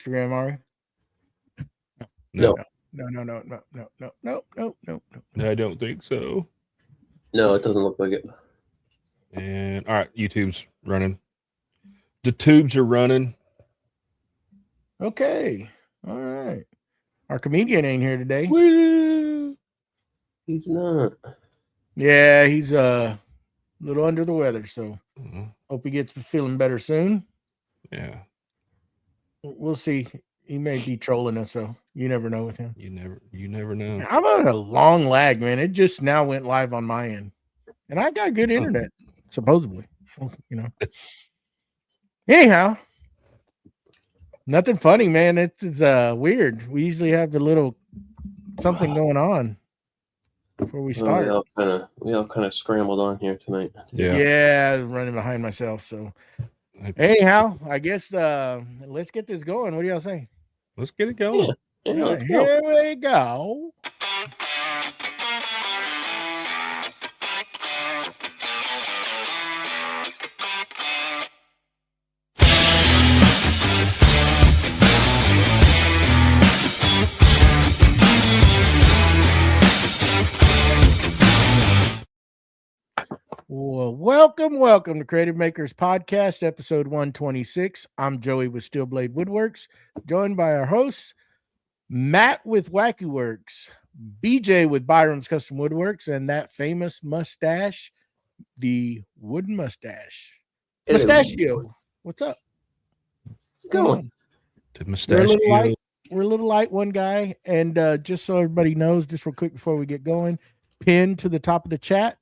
Instagram, are we? No. I don't think so. No, it doesn't look like it. And all right, YouTube's running. The tubes are running. Okay. All right. Our comedian ain't here today. Woo! He's not. Yeah, he's a little under the weather, so hope he gets feeling better soon. Yeah. We'll see. He may be trolling us, so you never know with him. You never know. How about a long lag, man? It just now went live on my end. And I got good internet, supposedly. You know. Anyhow, nothing funny, man. It's weird. We usually have a little something going on before we start. We all kind of scrambled on here tonight. Yeah, running behind myself. So anyhow, I guess let's get this going. What do y'all say? Let's get it going. Yeah, Here we go. Well, welcome to Creative Makers Podcast, episode 126. I'm Joey with Steelblade Woodworks, joined by our hosts, Matt with Wacky Works, BJ with Byroms Custom Woodworks, and that famous mustache, the Wood Mustache. Mustachio, what's up? What's going on? The Mustachio. We're a little light, one guy, and just so everybody knows, just real quick before we get going, pinned to the top of the chat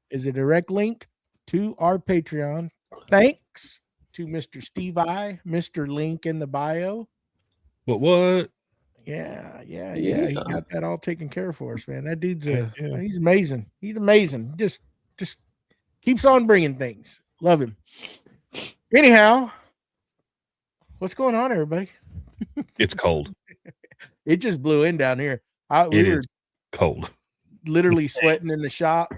is a direct link to our Patreon. Thanks to Mr. Steve I, Mr. Link in the bio. What? Yeah. He got that all taken care of for us, man. That dude's he's amazing. He's amazing. Just keeps on bringing things. Love him. Anyhow, what's going on, everybody? It's cold. It just blew in down here. We were cold. Literally sweating in the shop.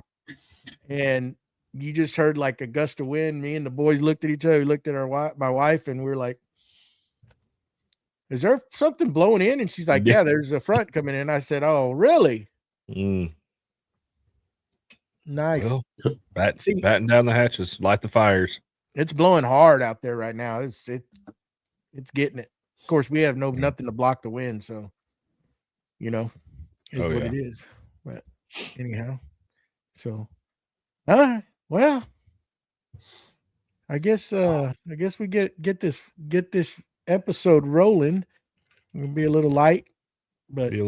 And you just heard like a gust of wind. Me and the boys looked at each other. We looked at my wife, and we're like, "Is there something blowing in?" And she's like, "Yeah, there's a front coming in." I said, "Oh, really?" Nice. Well, batten down the hatches, light the fires. It's blowing hard out there right now. It's getting it. Of course, we have nothing to block the wind, so it's what it is. But anyhow, so. All right. Well, I guess we get this episode rolling. It's gonna be a little light, but see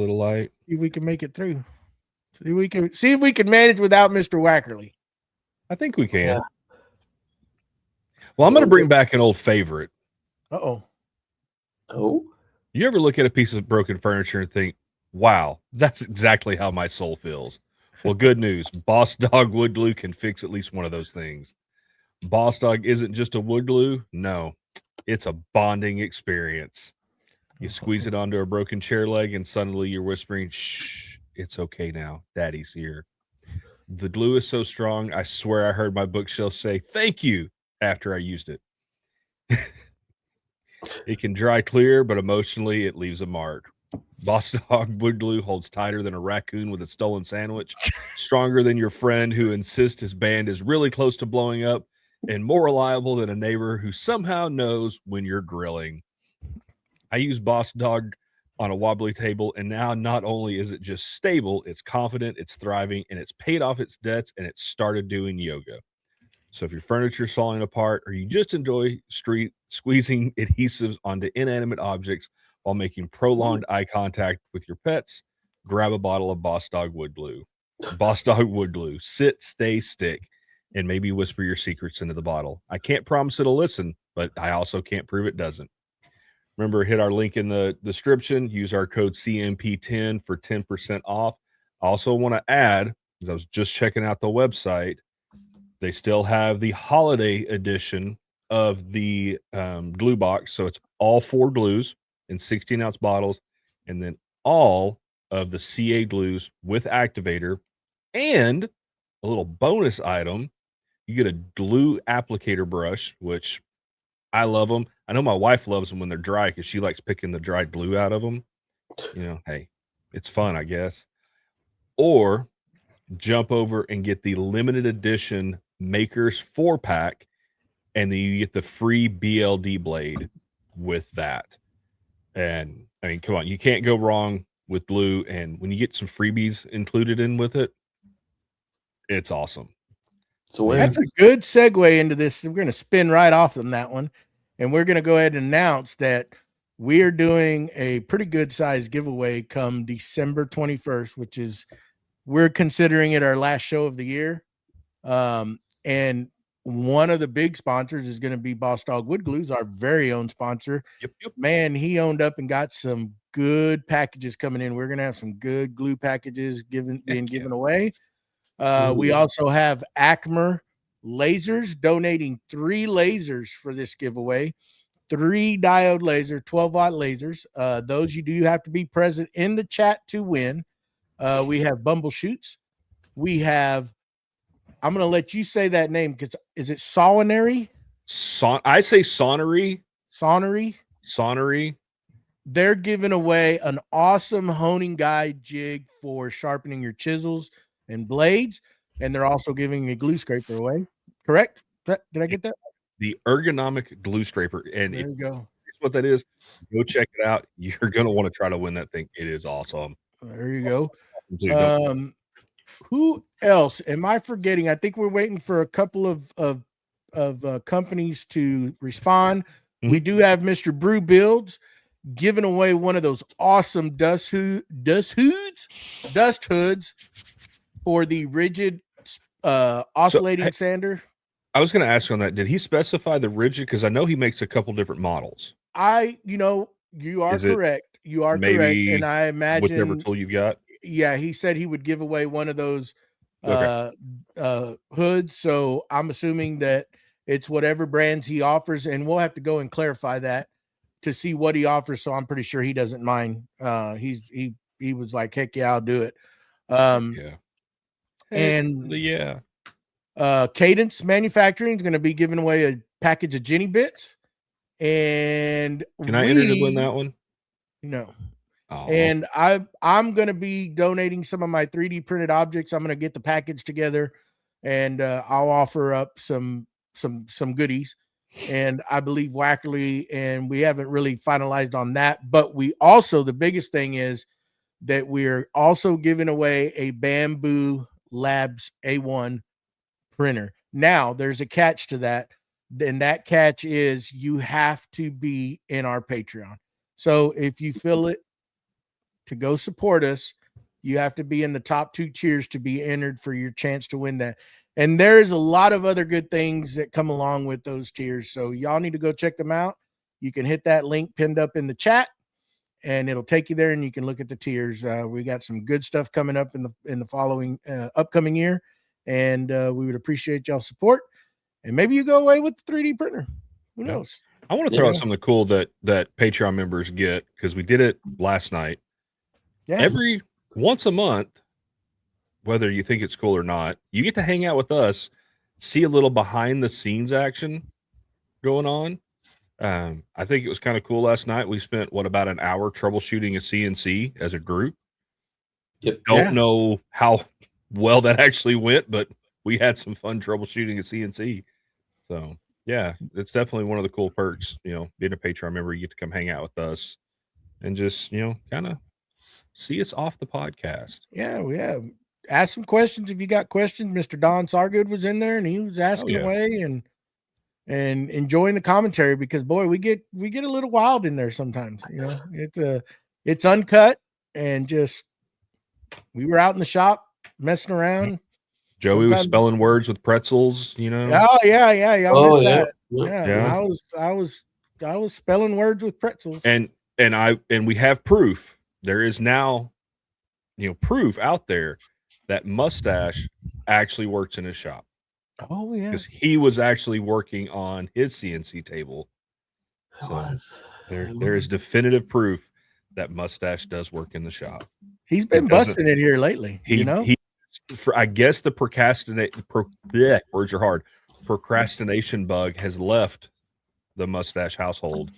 if we can make it through. See if we can manage without Mr. Wackerle. I think we can. Yeah. Well, I'm gonna bring back an old favorite. Oh. You ever look at a piece of broken furniture and think, wow, that's exactly how my soul feels? Well, good news. Boss Dog Wood Glue can fix at least one of those things. Boss Dog isn't just a wood glue. No, it's a bonding experience. You squeeze it onto a broken chair leg and suddenly you're whispering, shh, it's okay now. Daddy's here. The glue is so strong, I swear I heard my bookshelf say, thank you, after I used it. It can dry clear, but emotionally it leaves a mark. Boss Dog Wood Glue holds tighter than a raccoon with a stolen sandwich, stronger than your friend who insists his band is really close to blowing up, and more reliable than a neighbor who somehow knows when you're grilling. I use Boss Dog on a wobbly table, and now not only is it just stable, it's confident, it's thriving, and it's paid off its debts, and it started doing yoga. So if your furniture's falling apart or you just enjoy squeezing adhesives onto inanimate objects while making prolonged eye contact with your pets, grab a bottle of Boss Dog Wood Glue. Boss Dog Wood Glue. Sit, stay, stick, and maybe whisper your secrets into the bottle. I can't promise it'll listen, but I also can't prove it doesn't. Remember, hit our link in the description. Use our code CMP10 for 10% off. I also want to add, because I was just checking out the website, they still have the holiday edition of the glue box. So it's all 4 glues in 16-ounce bottles, and then all of the CA glues with activator, and a little bonus item. You get a glue applicator brush, which I love them. I know my wife loves them when they're dry because she likes picking the dried glue out of them. You know, hey, it's fun, I guess. Or jump over and get the limited edition Makers 4-pack, and then you get the free BLD blade with that. And I mean, come on, you can't go wrong with glue. And when you get some freebies included in with it, it's awesome. So that's a good segue into this. We're going to spin right off on that one, and we're going to go ahead and announce that we are doing a pretty good size giveaway come December 21st, which is, we're considering it our last show of the year. And one of the big sponsors is going to be Boss Dog Wood Glues, our very own sponsor. Yep. Man, he owned up and got some good packages coming in. We're going to have some good glue packages being given away. We also have Acmer Lasers donating 3 lasers for this giveaway, 3 diode laser, 12-watt lasers. Those you do have to be present in the chat to win. We have Bumbleshoots. We have, I'm going to let you say that name because is it Solinary? I say Sonnery. Sonnery. They're giving away an awesome honing guide jig for sharpening your chisels and blades, and they're also giving a glue scraper away. Correct? Did I get that? The ergonomic glue scraper. And there you go. What that is, go check it out. You're going to want to try to win that thing. It is awesome. There you go. Who else am I forgetting? I think we're waiting for a couple of companies to respond. Mm-hmm. We do have Mr. Brew Builds giving away one of those awesome dust hoods for the rigid oscillating sander. I was going to ask you on that. Did he specify the rigid? Because I know he makes a couple different models. You are correct. You are correct. And I imagine whatever tool you've got. Yeah, he said he would give away one of those hoods. So I'm assuming that it's whatever brands he offers, and we'll have to go and clarify that to see what he offers. So I'm pretty sure he doesn't mind. He was like, heck yeah, I'll do it. Cadence Manufacturing is going to be giving away a package of Jenny bits. And can I enter to win that one? No. Oh. And I'm going to be donating some of my 3D printed objects. I'm going to get the package together, and I'll offer up some goodies. And I believe Wackerle, and we haven't really finalized on that. But we also, the biggest thing is that we're also giving away a Bamboo Labs A1 printer. Now, there's a catch to that. And that catch is you have to be in our Patreon. So if you feel it to go support us, you have to be in the top 2 tiers to be entered for your chance to win that. And there's a lot of other good things that come along with those tiers. So y'all need to go check them out. You can hit that link pinned up in the chat, and it'll take you there, and you can look at the tiers. We got some good stuff coming up in the following upcoming year, and we would appreciate y'all's support. And maybe you go away with the 3D printer. Who knows? I want to throw out something cool that Patreon members get, because we did it last night. Yeah. Every once a month, whether you think it's cool or not, you get to hang out with us, see a little behind the scenes action going on. I think it was kind of cool last night. We spent about an hour troubleshooting a CNC as a group. Yep. Don't know how well that actually went, but we had some fun troubleshooting a CNC. So yeah, it's definitely one of the cool perks, being a Patreon member. You get to come hang out with us and just, kind of see us off the podcast. Yeah, we have. Ask some questions if you got questions. Mr. Don Sargood was in there, and he was asking away and enjoying the commentary, because boy, we get a little wild in there sometimes. It's uncut, and just we were out in the shop messing around. Joey was spelling words with pretzels, Oh yeah. Y'all missed that. Yeah. I was spelling words with pretzels. And we have proof. There is now, proof out there that Mustache actually works in his shop. Oh yeah. Because he was actually working on his CNC table. So there is definitive proof that Mustache does work in the shop. He's been busting it here lately. I guess the procrastination bug has left the Mustache household.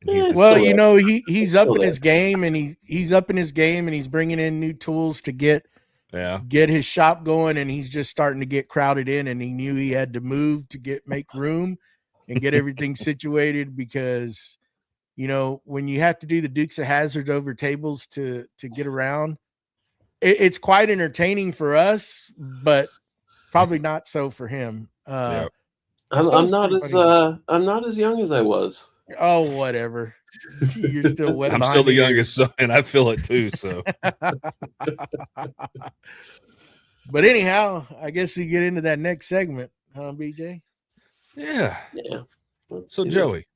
Well, you know, he's up in his game, and he's up in his game, and he's bringing in new tools to get his shop going, and he's just starting to get crowded in, and he knew he had to move to make room and get everything situated, because you know, when you have to do the Dukes of Hazzard over tables to get around, it's quite entertaining for us, but probably not so for him. I'm not as young as I was. Oh, whatever. You're still wet. I'm still the youngest son, and I feel it too. So, but anyhow, I guess we get into that next segment, huh, BJ? Yeah. So, Joey,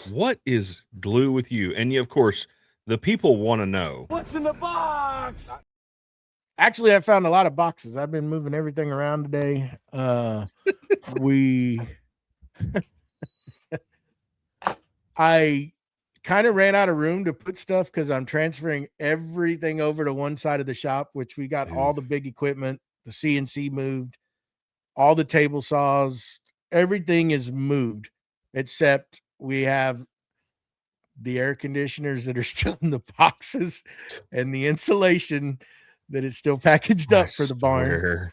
what is glue with you? And of course, the people want to know what's in the box. Actually, I found a lot of boxes. I've been moving everything around today. I kind of ran out of room to put stuff because I'm transferring everything over to one side of the shop, which we got all the big equipment, the CNC moved, all the table saws, everything is moved, except we have the air conditioners that are still in the boxes and the insulation that is still packaged up for the barn.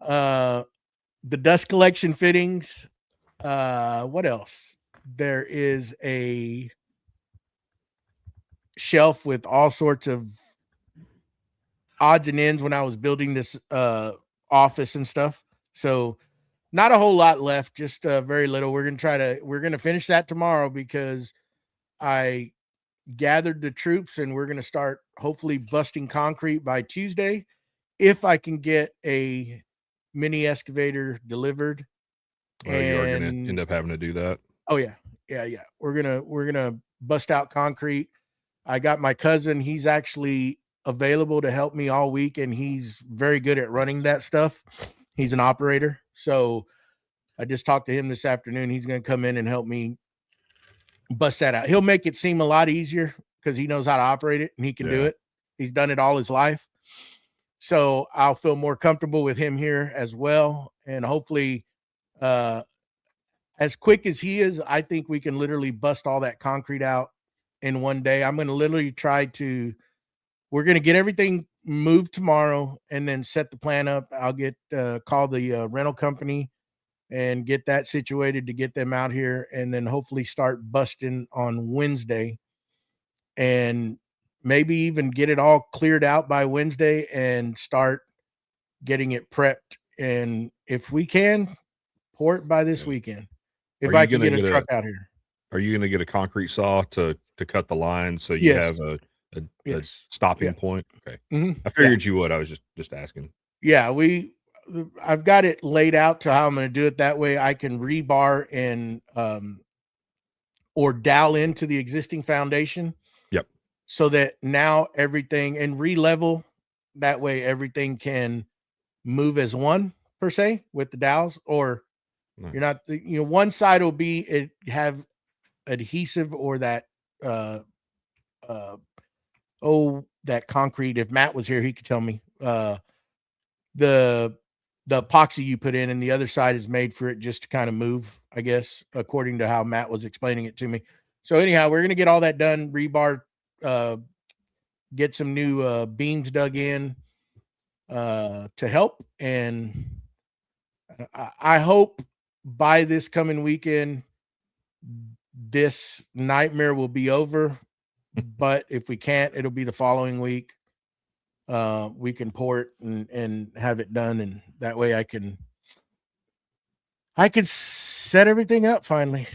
The dust collection fittings. What else? There is a shelf with all sorts of odds and ends when I was building this office and stuff. So not a whole lot left, just very little. We're going to finish that tomorrow because I gathered the troops and we're going to start hopefully busting concrete by Tuesday. If I can get a mini excavator delivered. Well, you're going to end up having to do that. Oh yeah. We're gonna bust out concrete. I got my cousin. He's actually available to help me all week, and he's very good at running that stuff. He's an operator. So I just talked to him this afternoon. He's going to come in and help me bust that out. He'll make it seem a lot easier because he knows how to operate it and he can do it. He's done it all his life. So I'll feel more comfortable with him here as well. And hopefully, as quick as he is, I think we can literally bust all that concrete out in one day. I'm going to literally we're going to get everything moved tomorrow and then set the plan up. I'll call the rental company and get that situated to get them out here, and then hopefully start busting on Wednesday and maybe even get it all cleared out by Wednesday and start getting it prepped. And if we can, pour it by this weekend. If I can get a truck out here. Are you going to get a concrete saw to cut the line so you have a stopping point? Okay. Mm-hmm. I figured you would. I was just asking. Yeah, I've got it laid out to how I'm going to do it. That way I can rebar and or dowel into the existing foundation. Yep. So that now everything and re-level, that way everything can move as one per se with the dowels, or you're not, one side will have adhesive or that, that concrete. If Matt was here, he could tell me, the epoxy you put in, and the other side is made for it just to kind of move, I guess, according to how Matt was explaining it to me. So anyhow, we're going to get all that done, rebar, get some new beams dug in to help. And I hope by this coming weekend, this nightmare will be over. But if we can't, it'll be the following week. We can pour it and have it done, and that way I can set everything up finally,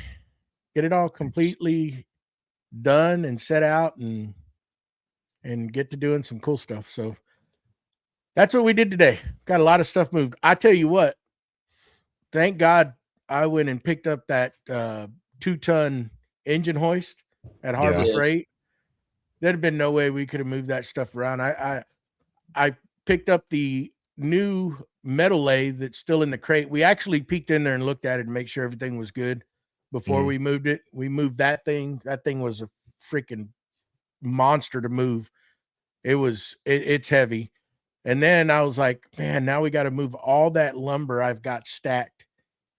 get it all completely done and set out, and get to doing some cool stuff. So that's what we did today. Got a lot of stuff moved. I tell you what, thank God I went and picked up that 2-ton engine hoist at Harbor Freight. There'd have been no way we could have moved that stuff around. I picked up the new metal lathe that's still in the crate. We actually peeked in there and looked at it to make sure everything was good before we moved it. We moved that thing. That thing was a freaking monster to move. It's heavy. And then I was like, man, now we got to move all that lumber I've got stacked.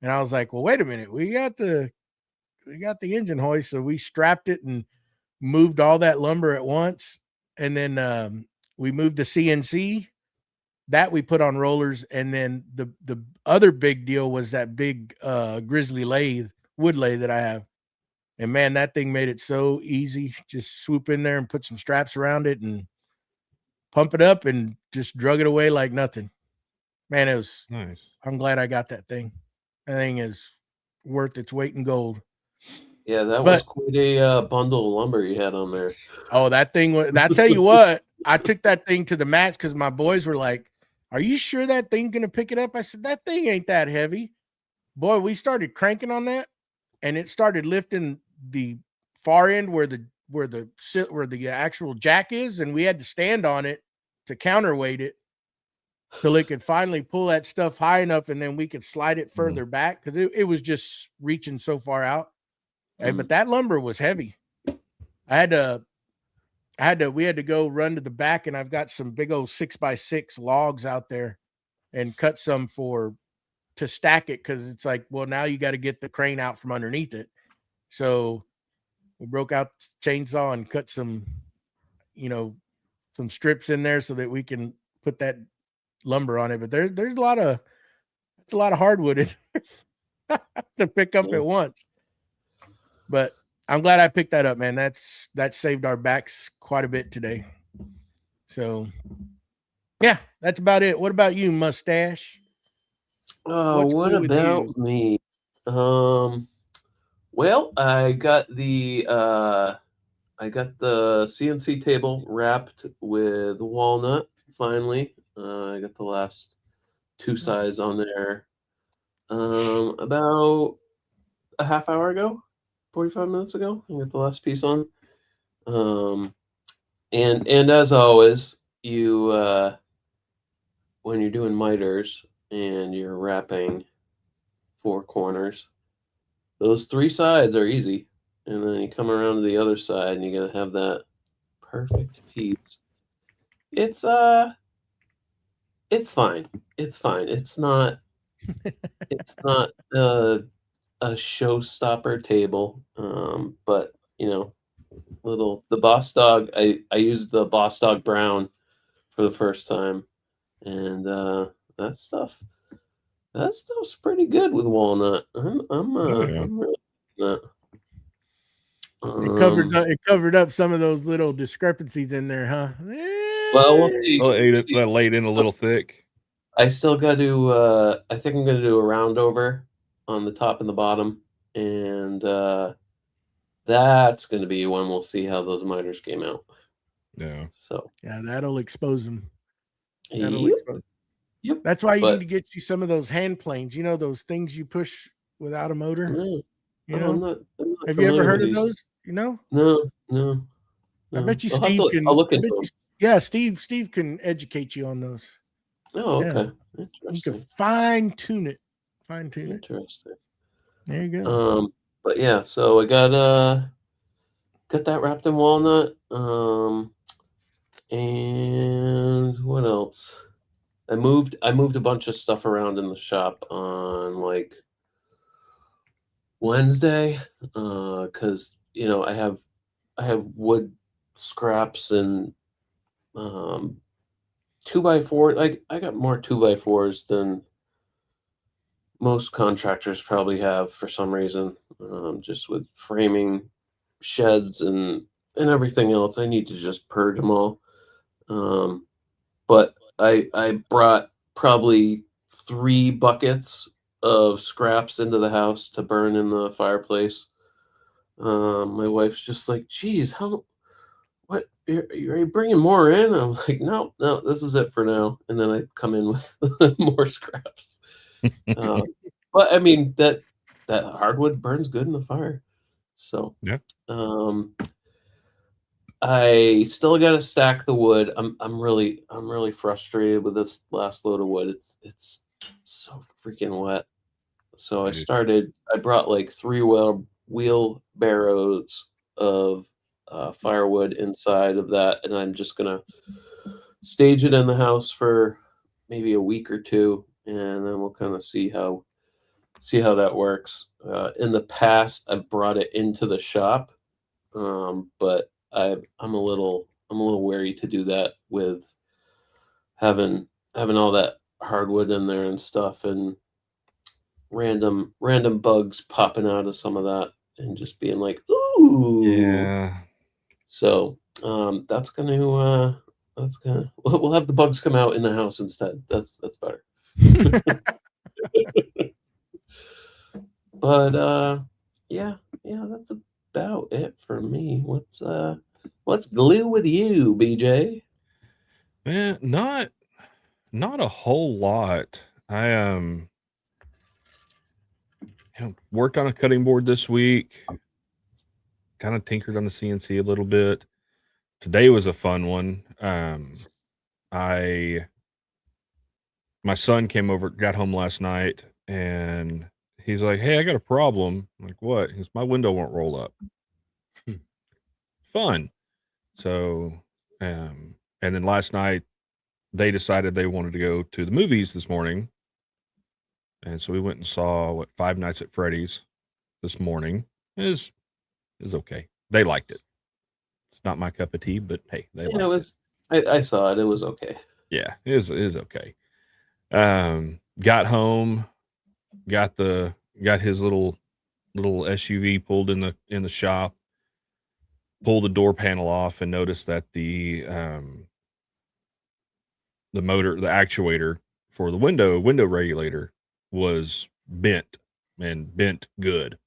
And I was like, well, wait a minute. We got the engine hoist. So we strapped it and moved all that lumber at once. And then we moved the CNC that we put on rollers. And then the other big deal was that big grizzly wood lathe that I have. And man, that thing made it so easy. Just swoop in there and put some straps around it and pump it up and just drug it away like nothing. Man, it was nice. I'm glad I got that thing. That thing is worth its weight in gold. Yeah, that was quite a bundle of lumber you had on there. Oh, that thing was, I tell you what, I took that thing to the match because my boys were like, "Are you sure that thing gonna pick it up?" I said, "That thing ain't that heavy." Boy, we started cranking on that, and it started lifting the far end where the actual jack is, and we had to stand on it to counterweight it till it could finally pull that stuff high enough, and then we could slide it further back because it was just reaching so far out. But that lumber was heavy. We had to go run to the back, and I've got some big old 6x6 logs out there and cut some to stack it. Cause it's like, well, now you got to get the crane out from underneath it. So we broke out the chainsaw and cut some strips in there so that we can put that lumber on it. But there's a lot of hardwood to pick up at once. But I'm glad I picked that up, man. That saved our backs quite a bit today. So yeah, that's about it. What about you, Mustache? What about me? Well, I got the CNC table wrapped with walnut finally. I got the last two sides on there about a half hour ago, 45 minutes ago. I got the last piece on. And as always, you when you're doing miters and you're wrapping 4 corners, those 3 sides are easy, and then you come around to the other side and you're gonna have that perfect piece. It's fine. It's fine. It's not a showstopper table. But the Boss Dog, I used the Boss Dog Brown for the first time, and that stuff's pretty good with walnut. I'm really that. It covered up some of those little discrepancies in there, huh? Well, that laid in a little thick. I still got to. I think I'm going to do a round over on the top and the bottom, and that's going to be when we'll see how those miters came out. Yeah. So yeah, that'll expose them. Yep. That's why you need to get you some of those hand planes. You know, those things you push without a motor. I'm not have you ever heard of those? You know? No. I bet you Steve can. I'll look into them. Steve can educate you on those. Oh, okay. Yeah. You can fine tune it. Interesting. There you go. But yeah, so I got that wrapped in walnut. And what else? I moved a bunch of stuff around in the shop on like Wednesday, because I have wood scraps and 2x4. Like I got more 2x4s than most contractors probably have for some reason. Just with framing, sheds, and everything else, I need to just purge them all. But I brought probably 3 buckets of scraps into the house to burn in the fireplace. My wife's just like, "Geez, what are you bringing more in?" I'm like, no, this is it for now. And then I come in with more scraps. But I mean that hardwood burns good in the fire. So yeah. I still got to stack the wood. I'm really frustrated with this last load of wood. It's so freaking wet. So I brought like 3 wheelbarrows of firewood inside of that, and I'm just gonna stage it in the house for maybe a week or 2, and then we'll kind of see how see how that works. In the past, I've brought it into the shop, but I'm a little wary to do that with having all that hardwood in there and stuff, and random bugs popping out of some of that, and just being like, ooh, Yeah. So that's gonna we'll have the bugs come out in the house instead. That's better. But yeah, that's about it for me. What's glue with you, BJ? Man, not a whole lot. I worked on a cutting board this week. Kind of tinkered on the CNC a little bit. Today was a fun one. My son came over, got home last night, and he's like, "Hey, I got a problem." I'm like, "What?" He goes, "My window won't roll up." Fun. So, and then last night they decided they wanted to go to the movies this morning, and so we went and saw Five Nights at Freddy's this morning. It was okay. They liked it. It's not my cup of tea, but hey, they liked it was. I saw it. It was okay. Yeah, it is okay. Got home, got his little SUV pulled in the shop, pulled the door panel off, and noticed that the motor, the actuator for the window regulator was bent good.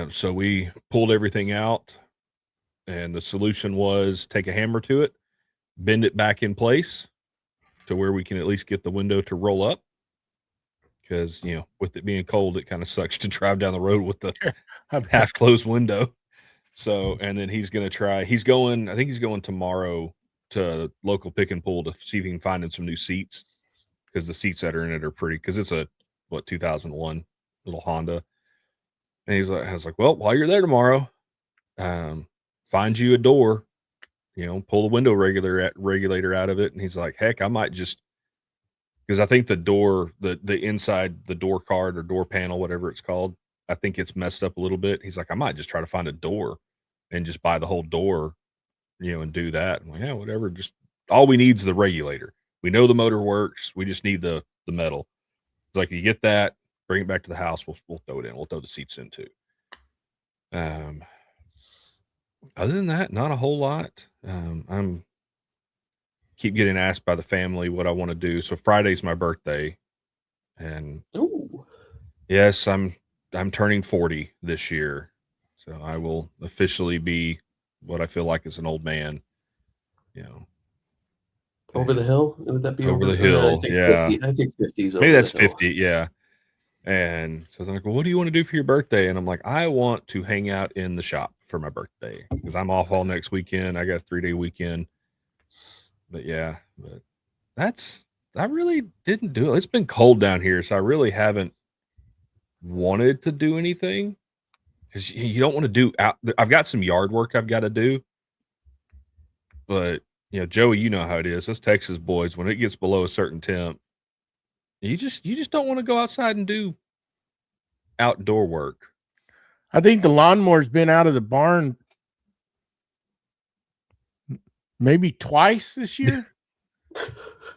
So we pulled everything out, and the solution was take a hammer to it, bend it back in place to where we can at least get the window to roll up. Because, with it being cold, it kind of sucks to drive down the road with the half closed window. So, and then he's going to try, I think he's going tomorrow to local pick and pull to see if he can find him some new seats, because the seats that are in it are pretty, because it's a 2001 little Honda. And I was like, well, while you're there tomorrow, find you a door, pull the window regulator out of it. And he's like, heck, I might just, because I think the door, the inside, the door card or door panel, whatever it's called, I think it's messed up a little bit. He's like, I might just try to find a door and just buy the whole door, and do that. I'm like, yeah, whatever. Just all we need is the regulator. We know the motor works. We just need the metal. It's like, you get that, bring it back to the house. We'll throw it in. We'll throw the seats in too. Other than that, not a whole lot. I'm keep getting asked by the family what I want to do. So Friday's my birthday, and yes, I'm turning 40 this year. So I will officially be what I feel like is an old man, Over the hill? Would that be over the hill? Yeah. 50. I think 50's over Maybe that's the hill. 50. Yeah. And so they're like, well, what do you want to do for your birthday? And I'm like, I want to hang out in the shop for my birthday, because I'm off all next weekend. I got a 3-day weekend. But yeah, I really didn't do it. It's been cold down here, so I really haven't wanted to do anything, because you don't want to do out. I've got some yard work I've got to do, but Joey, you know how it is. Us Texas boys, when it gets below a certain temp, you just don't want to go outside and do outdoor work. I think the lawnmower's been out of the barn maybe twice this year.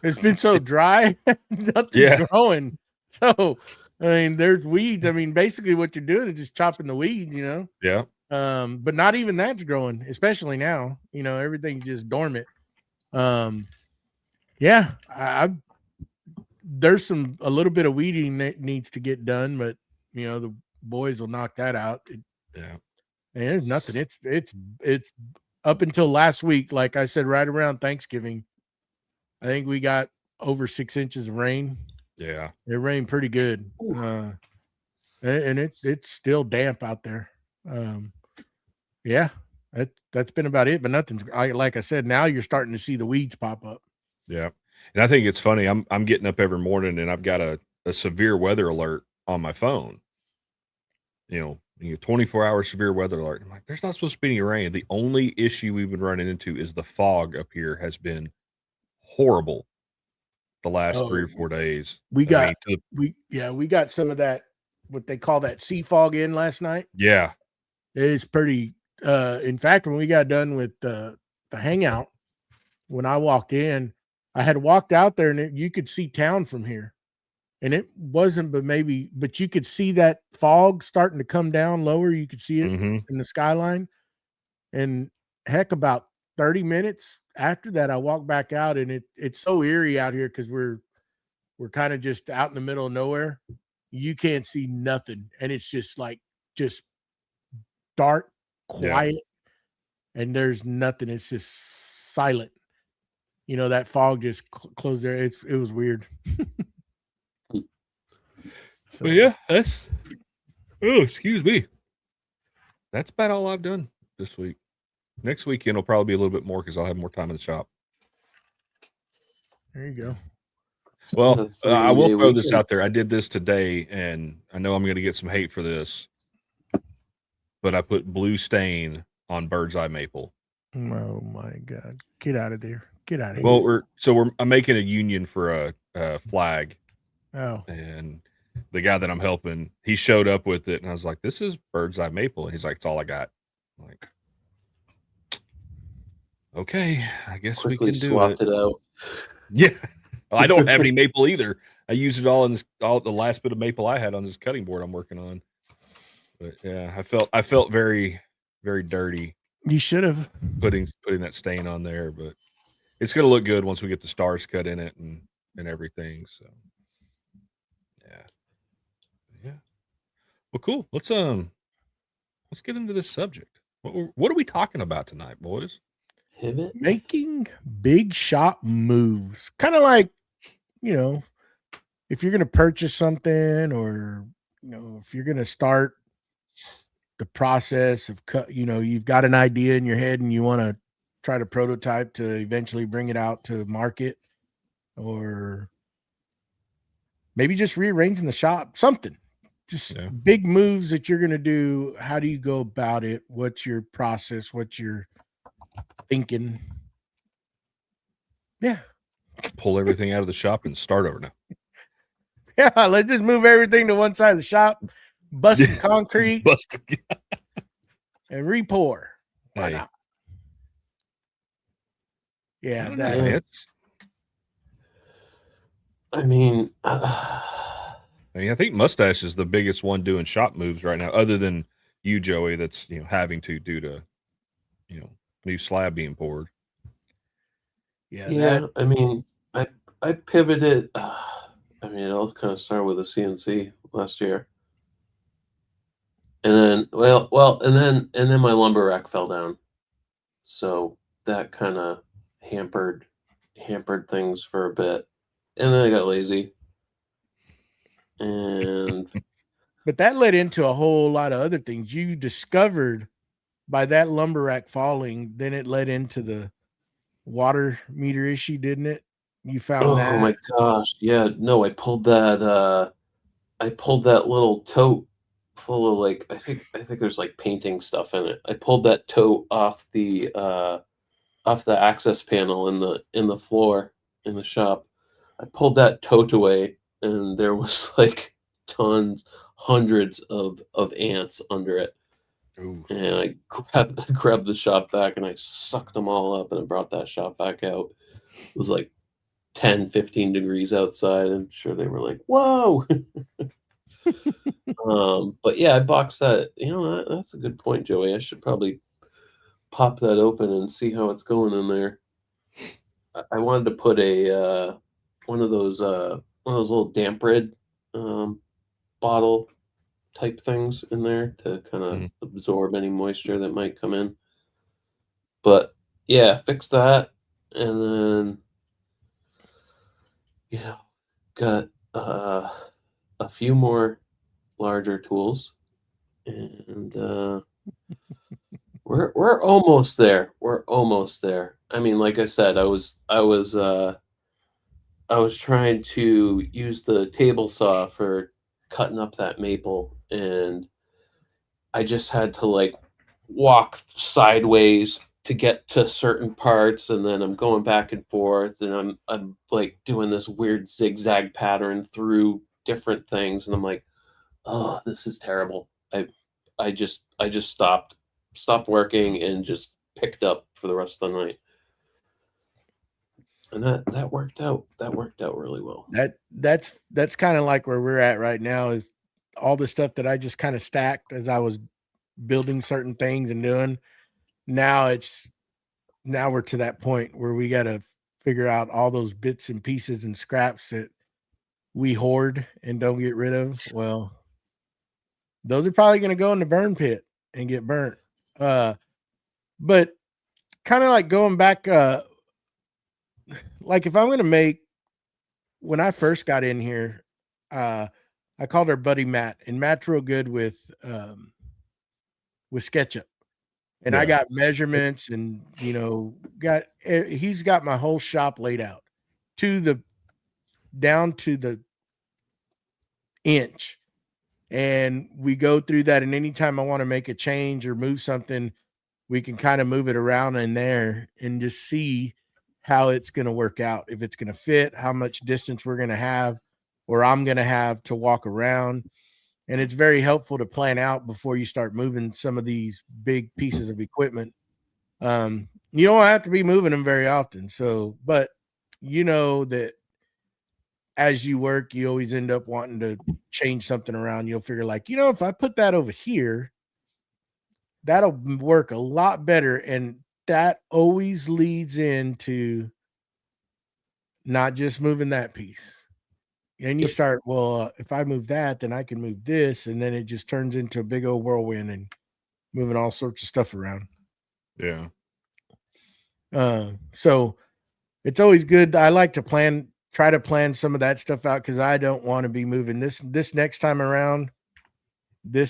It's been so dry, nothing's growing. So, I mean, there's weeds. I mean, basically what you're doing is just chopping the weeds, Yeah. But not even that's growing, especially now. Everything's just dormant. Yeah, there's a little bit of weeding that needs to get done, but the boys will knock that out. Yeah. And there's nothing. It's up until last week, like I said, right around Thanksgiving, I think we got over 6 inches of rain. Yeah. It rained pretty good. And it's still damp out there. Yeah, that's been about it, but nothing. Like I said, now you're starting to see the weeds pop up. Yeah. And I think it's funny. I'm getting up every morning and I've got a severe weather alert on my phone. 24-hour severe weather alert. I'm like, there's not supposed to be any rain. The only issue we've been running into is the fog up here has been horrible. the last 3 or 4 days. We got we got some of that, what they call that sea fog in last night. Yeah. It's pretty in fact, when we got done with the hangout, when I walked in, I had walked out there and you could see town from here. And it wasn't, but you could see that fog starting to come down lower. You could see it in the skyline. And heck, about 30 minutes after that, I walked back out, and it's so eerie out here because we're kind of just out in the middle of nowhere. You can't see nothing, and it's just dark, quiet, and there's nothing. It's just silent. You know, that fog just closed there. It was weird. So yeah, excuse me. That's about all I've done this week. Next weekend will probably be a little bit more because I'll have more time in the shop. There you go. Well, I will throw this out there. I did this today, and I know I'm going to get some hate for this, but I put blue stain on bird's eye maple. Oh my God! Get out of there! Get out of here! Well, I'm making a union for a flag. Oh, and the guy that I'm helping, he showed up with it, and I was like, "This is bird's eye maple," and he's like, "It's all I got." I'm like, okay, I guess we can do swapped it out. Yeah, well, I don't have any maple either. I used it all in the last bit of maple I had on this cutting board I'm working on. But yeah, I felt very, very dirty. You should have putting that stain on there, but it's gonna look good once we get the stars cut in it and everything. So yeah. Well, cool. Let's get into this subject. What are we talking about tonight, boys? Pivot? Making big shop moves. Kind of like, you know, if you're going to purchase something, or, you know, if you're going to start the process of you've got an idea in your head and you want to try to prototype to eventually bring it out to market, or maybe just rearranging the shop, something. Just big moves that you're going to do. How do you go about it? What's your process? What's your thinking? Yeah. Pull everything out of the shop and start over now. Yeah, let's just move everything to one side of the shop, bust some concrete, and re-pour. Why not? Yeah, I think Mustache is the biggest one doing shop moves right now, other than you, Joey, that's having to due to new slab being poured. Yeah. I mean, I pivoted. It all kind of started with a CNC last year, and then and then my lumber rack fell down, so that kind of hampered things for a bit, and then I got lazy. And but that led into a whole lot of other things you discovered by that lumber rack falling. Then it led into the water meter issue, didn't it? You found that? Oh my gosh, yeah. No, I pulled that little tote full of, like, I think there's like painting stuff in it. I pulled that tote off the access panel in the floor in the shop. I pulled that tote away, and there was like hundreds of ants under it. Ooh. And I grabbed the shop vac and I sucked them all up, and I brought that shop vac out. It was like 10-15 degrees outside. I'm sure they were like, whoa. But yeah, I boxed that. That's a good point, Joey. I should probably pop that open and see how it's going in there. I wanted to put a one of those little damp rid bottle type things in there to kind of absorb any moisture that might come in. But yeah, fix that, and then got a few more larger tools, and we're almost there. We're almost there. I mean, like I said, I was trying to use the table saw for cutting up that maple, and I just had to like walk sideways to get to certain parts, and then I'm going back and forth, and I'm like doing this weird zigzag pattern through different things, and I'm like, oh, this is terrible. I just stopped working and just picked up for the rest of the night. And that worked out. That worked out really well. That's kind of like where we're at right now, is all the stuff that I just kind of stacked as I was building certain things and doing. Now we're to that point where we got to figure out all those bits and pieces and scraps that we hoard and don't get rid of. Well, those are probably going to go in the burn pit and get burnt. But kind of like going back, like if I'm going to make, when I first got in here, I called our buddy Matt, and Matt's real good with SketchUp. And I got measurements, and he's got my whole shop laid out down to the inch. And we go through that, and anytime I want to make a change or move something, we can kind of move it around in there and just see how it's going to work out. If it's going to fit, how much distance we're going to have, or I'm going to have to walk around. And it's very helpful to plan out before you start moving some of these big pieces of equipment. You don't have to be moving them very often. So, but you know that as you work, you always end up wanting to change something around. You'll figure like, if I put that over here, that'll work a lot better. And that always leads into not just moving that piece. And you start, well, if I move that, then I can move this. And then it just turns into a big old whirlwind and moving all sorts of stuff around. Yeah. So it's always good. I like to try to plan some of that stuff out, because I don't want to be moving this next time around. I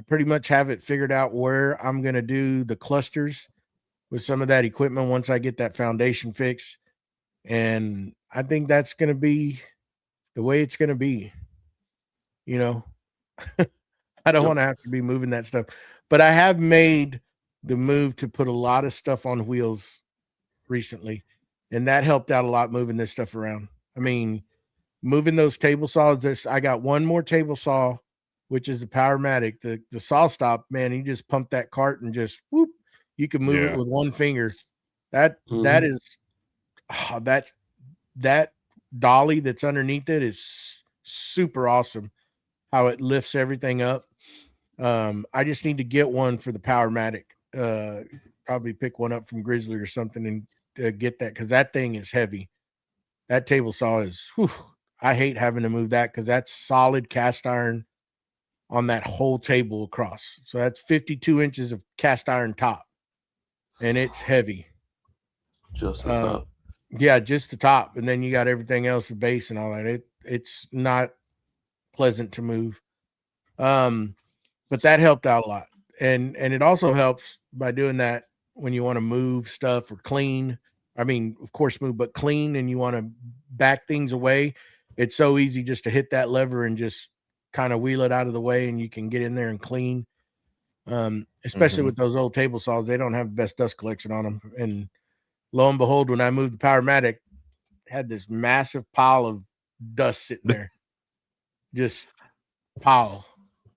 pretty much have it figured out where I'm going to do the clusters with some of that equipment once I get that foundation fixed. And I think that's going to be the way it's going to be. I don't want to have to be moving that stuff, but I have made the move to put a lot of stuff on wheels recently, and that helped out a lot, moving this stuff around. I mean, moving those table saws. I got one more table saw, which is the Powermatic. The saw stop, man, you just pump that cart and just whoop, you can move it with one finger. That is that dolly that's underneath it is super awesome, how it lifts everything up. I just need to get one for the Powermatic. Probably pick one up from Grizzly or something and get that, because that thing is heavy. That table saw is, I hate having to move that, because that's solid cast iron on that whole table across. So that's 52 inches of cast iron top, and it's heavy. Just the top. Yeah, just the top. And then you got everything else, the base and all that. It's not pleasant to move. But that helped out a lot. And it also helps by doing that when you want to move stuff or clean. I mean, of course, move, but clean, and you want to back things away. It's so easy just to hit that lever and just kind of wheel it out of the way, and you can get in there and clean. Especially with those old table saws, they don't have the best dust collection on them. And lo and behold, when I moved the Powermatic, I had this massive pile of dust sitting there. Just pile.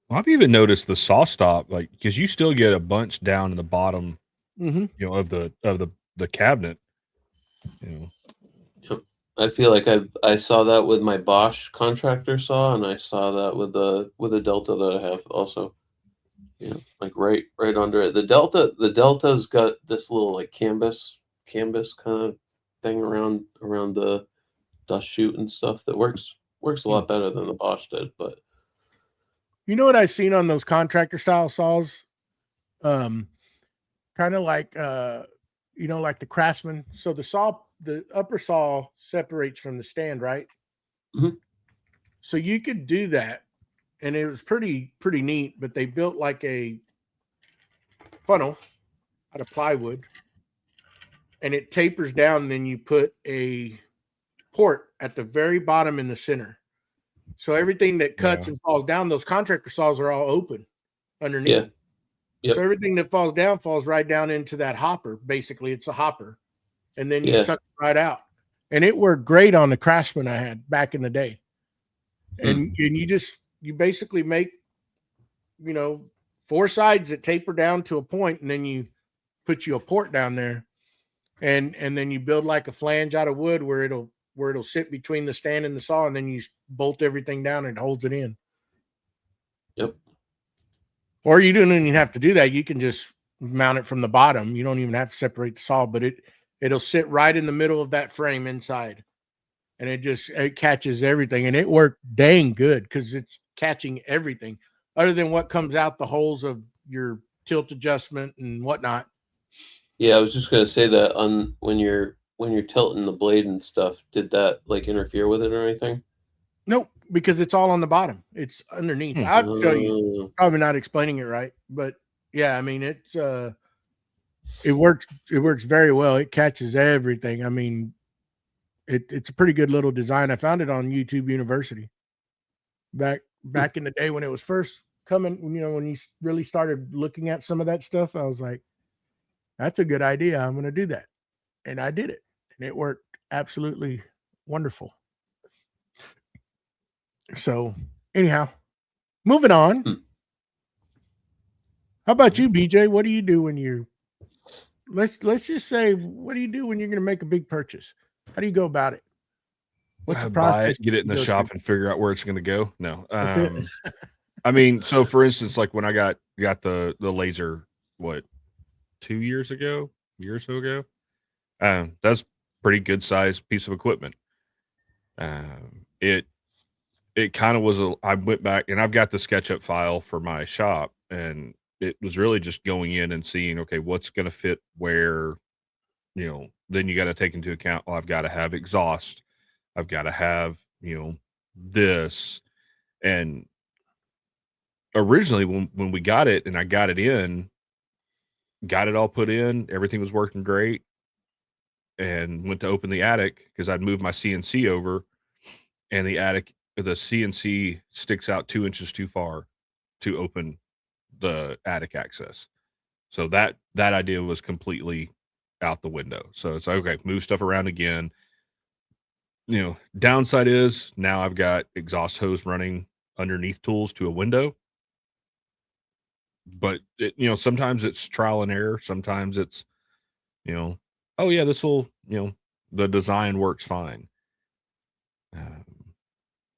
Well, I've even noticed the saw stop, like, because you still get a bunch down in the bottom, of the cabinet. Yep. I feel like I saw that with my Bosch contractor saw, and I saw that with a Delta that I have also. Like right under it. The Delta's got this little like canvas kind of thing around the dust chute and stuff that works a lot better than the Bosch did. But you know what I've seen on those contractor style saws? Kind of like like the Craftsman. So the upper saw separates from the stand, right? Mm-hmm. So you could do that, and it was pretty neat. But they built like a funnel out of plywood, and it tapers down. And then you put a port at the very bottom in the center. So everything that cuts and falls down, those contractor saws are all open underneath. Yep. So everything that falls down falls right down into that hopper. Basically, it's a hopper, and then you suck it right out. And it worked great on the Craftsman I had back in the day. And you basically make, 4 sides that taper down to a point, and then you put you a port down there, and then you build like a flange out of wood where it'll sit between the stand and the saw, and then you bolt everything down and it holds it in. Yep. Or you don't even have to do that. You can just mount it from the bottom. You don't even have to separate the saw, but it'll sit right in the middle of that frame inside. And it catches everything. And it worked dang good because it's catching everything other than what comes out the holes of your tilt adjustment and whatnot. Yeah, I was just gonna say that when you're tilting the blade and stuff, did that like interfere with it or anything? Nope, because it's all on the bottom. It's underneath. I'll show you. Probably not explaining it right, but yeah, I mean it works. It works very well. It catches everything. I mean, it's a pretty good little design. I found it on YouTube University back in the day when it was first coming. When you really started looking at some of that stuff, I was like, that's a good idea. I'm going to do that. And I did it. And it worked absolutely wonderful. So anyhow, moving on. How about you, BJ? What do you do when you're, let's just say, what do you do when you're going to make a big purchase? How do you go about it? What's the process? Buy it, get it in the shop and figure out where it's going to go. No. I mean, so for instance, like when I got the laser, 2 years ago, a year or so ago, that's pretty good sized piece of equipment. It kind of was I went back and I've got the SketchUp file for my shop, and it was really just going in and seeing, okay, what's going to fit where, then you got to take into account, I've got to have exhaust. I've got to have, this. And originally when we got it and I got it all put in, everything was working great, and went to open the attic because I'd moved my CNC over, and the CNC sticks out 2 inches too far to open the attic access. So that idea was completely out the window. So it's okay, move stuff around again. Downside is now I've got exhaust hose running underneath tools to a window. But sometimes it's trial and error. Sometimes it's, oh yeah, this will, the design works fine.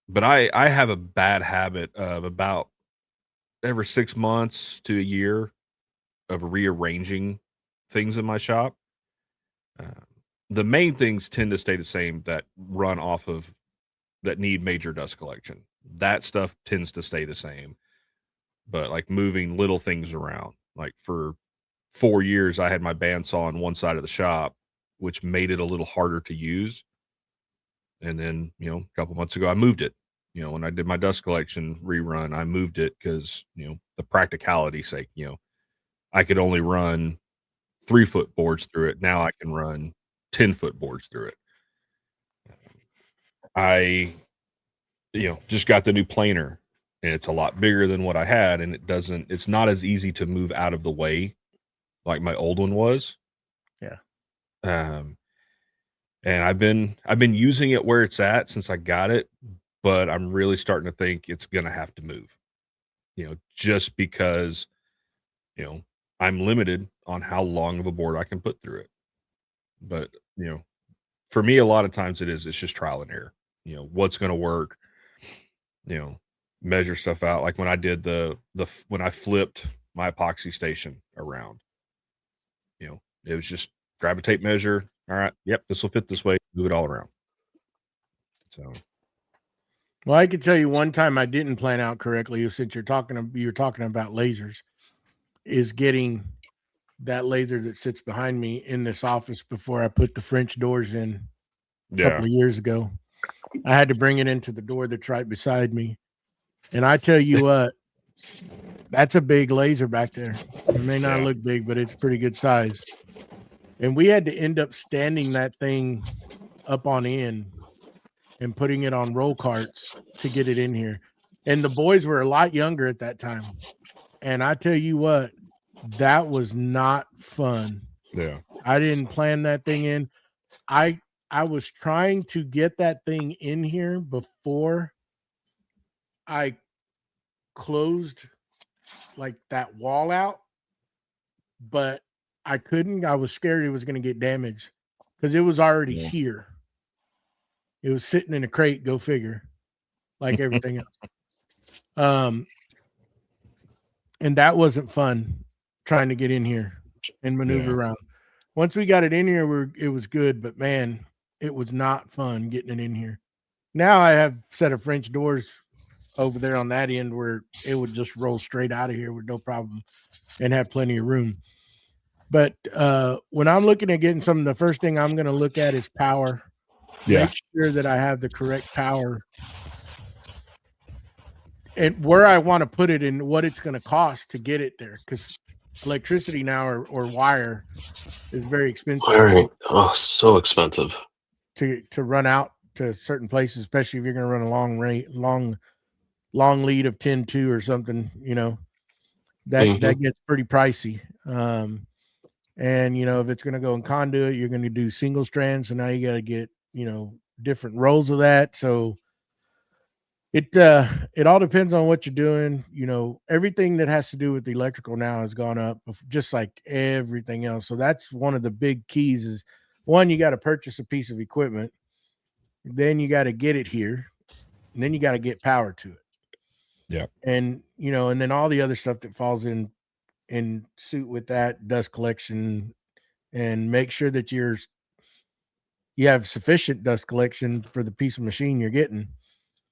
But I have a bad habit of about every 6 months to a year of rearranging things in my shop. The main things tend to stay the same that run off of that need major dust collection. That stuff tends to stay the same. But like moving little things around, like for 4 years, I had my bandsaw on one side of the shop, which made it a little harder to use. And then, a couple months ago, I moved it. When I did my dust collection rerun, I moved it because, the practicality sake, I could only run 3-foot boards through it. Now I can run 10-foot boards through it. I, just got the new planer, and it's a lot bigger than what I had, and it's not as easy to move out of the way like my old one was. Yeah. And I've been using it where it's at since I got it, but I'm really starting to think it's going to have to move, just because, I'm limited on how long of a board I can put through it. But, for me, a lot of times it's just trial and error, what's going to work, measure stuff out. Like when I did when I flipped my epoxy station around, it was just grab a tape measure. All right. Yep. This will fit this way. Move it all around. So. Well, I could tell you one time I didn't plan out correctly, since you're talking about lasers, is getting that laser that sits behind me in this office before I put the French doors in a couple of years ago. I had to bring it into the door that's right beside me. And I tell you what, that's a big laser back there. It may not look big, but it's pretty good size. And we had to end up standing that thing up on end and putting it on roll carts to get it in here. And the boys were a lot younger at that time. And I tell you what, that was not fun. Yeah. I didn't plan that thing in. I was trying to get that thing in here before I closed like that wall out, but I couldn't. I was scared it was going to get damaged because it was already here. It was sitting in a crate, go figure, like everything else. And that wasn't fun trying to get in here and maneuver around. Once we got it in here, it was good, but man, it was not fun getting it in here. Now I have a set of French doors over there on that end where it would just roll straight out of here with no problem and have plenty of room. But when I'm looking at getting something, the first thing I'm going to look at is power. Yeah. Make sure that I have the correct power and where I want to put it and what it's going to cost to get it there. Because electricity now or wire is very expensive. Wiring, so expensive to run out to certain places, especially if you're going to run a long lead of 10-2 or something. You know, that gets pretty pricey. And you know, if it's going to go in conduit, you're going to do single strand. So now you got to get, you know, different rolls of that. So it all depends on what you're doing. You know, everything that has to do with the electrical now has gone up, just like everything else. So that's one of the big keys is, one, you got to purchase a piece of equipment, then you got to get it here, and then you got to get power to it. Yeah. And, you know, and then all the other stuff that falls in suit with that, dust collection, and make sure that you have sufficient dust collection for the piece of machine you're getting.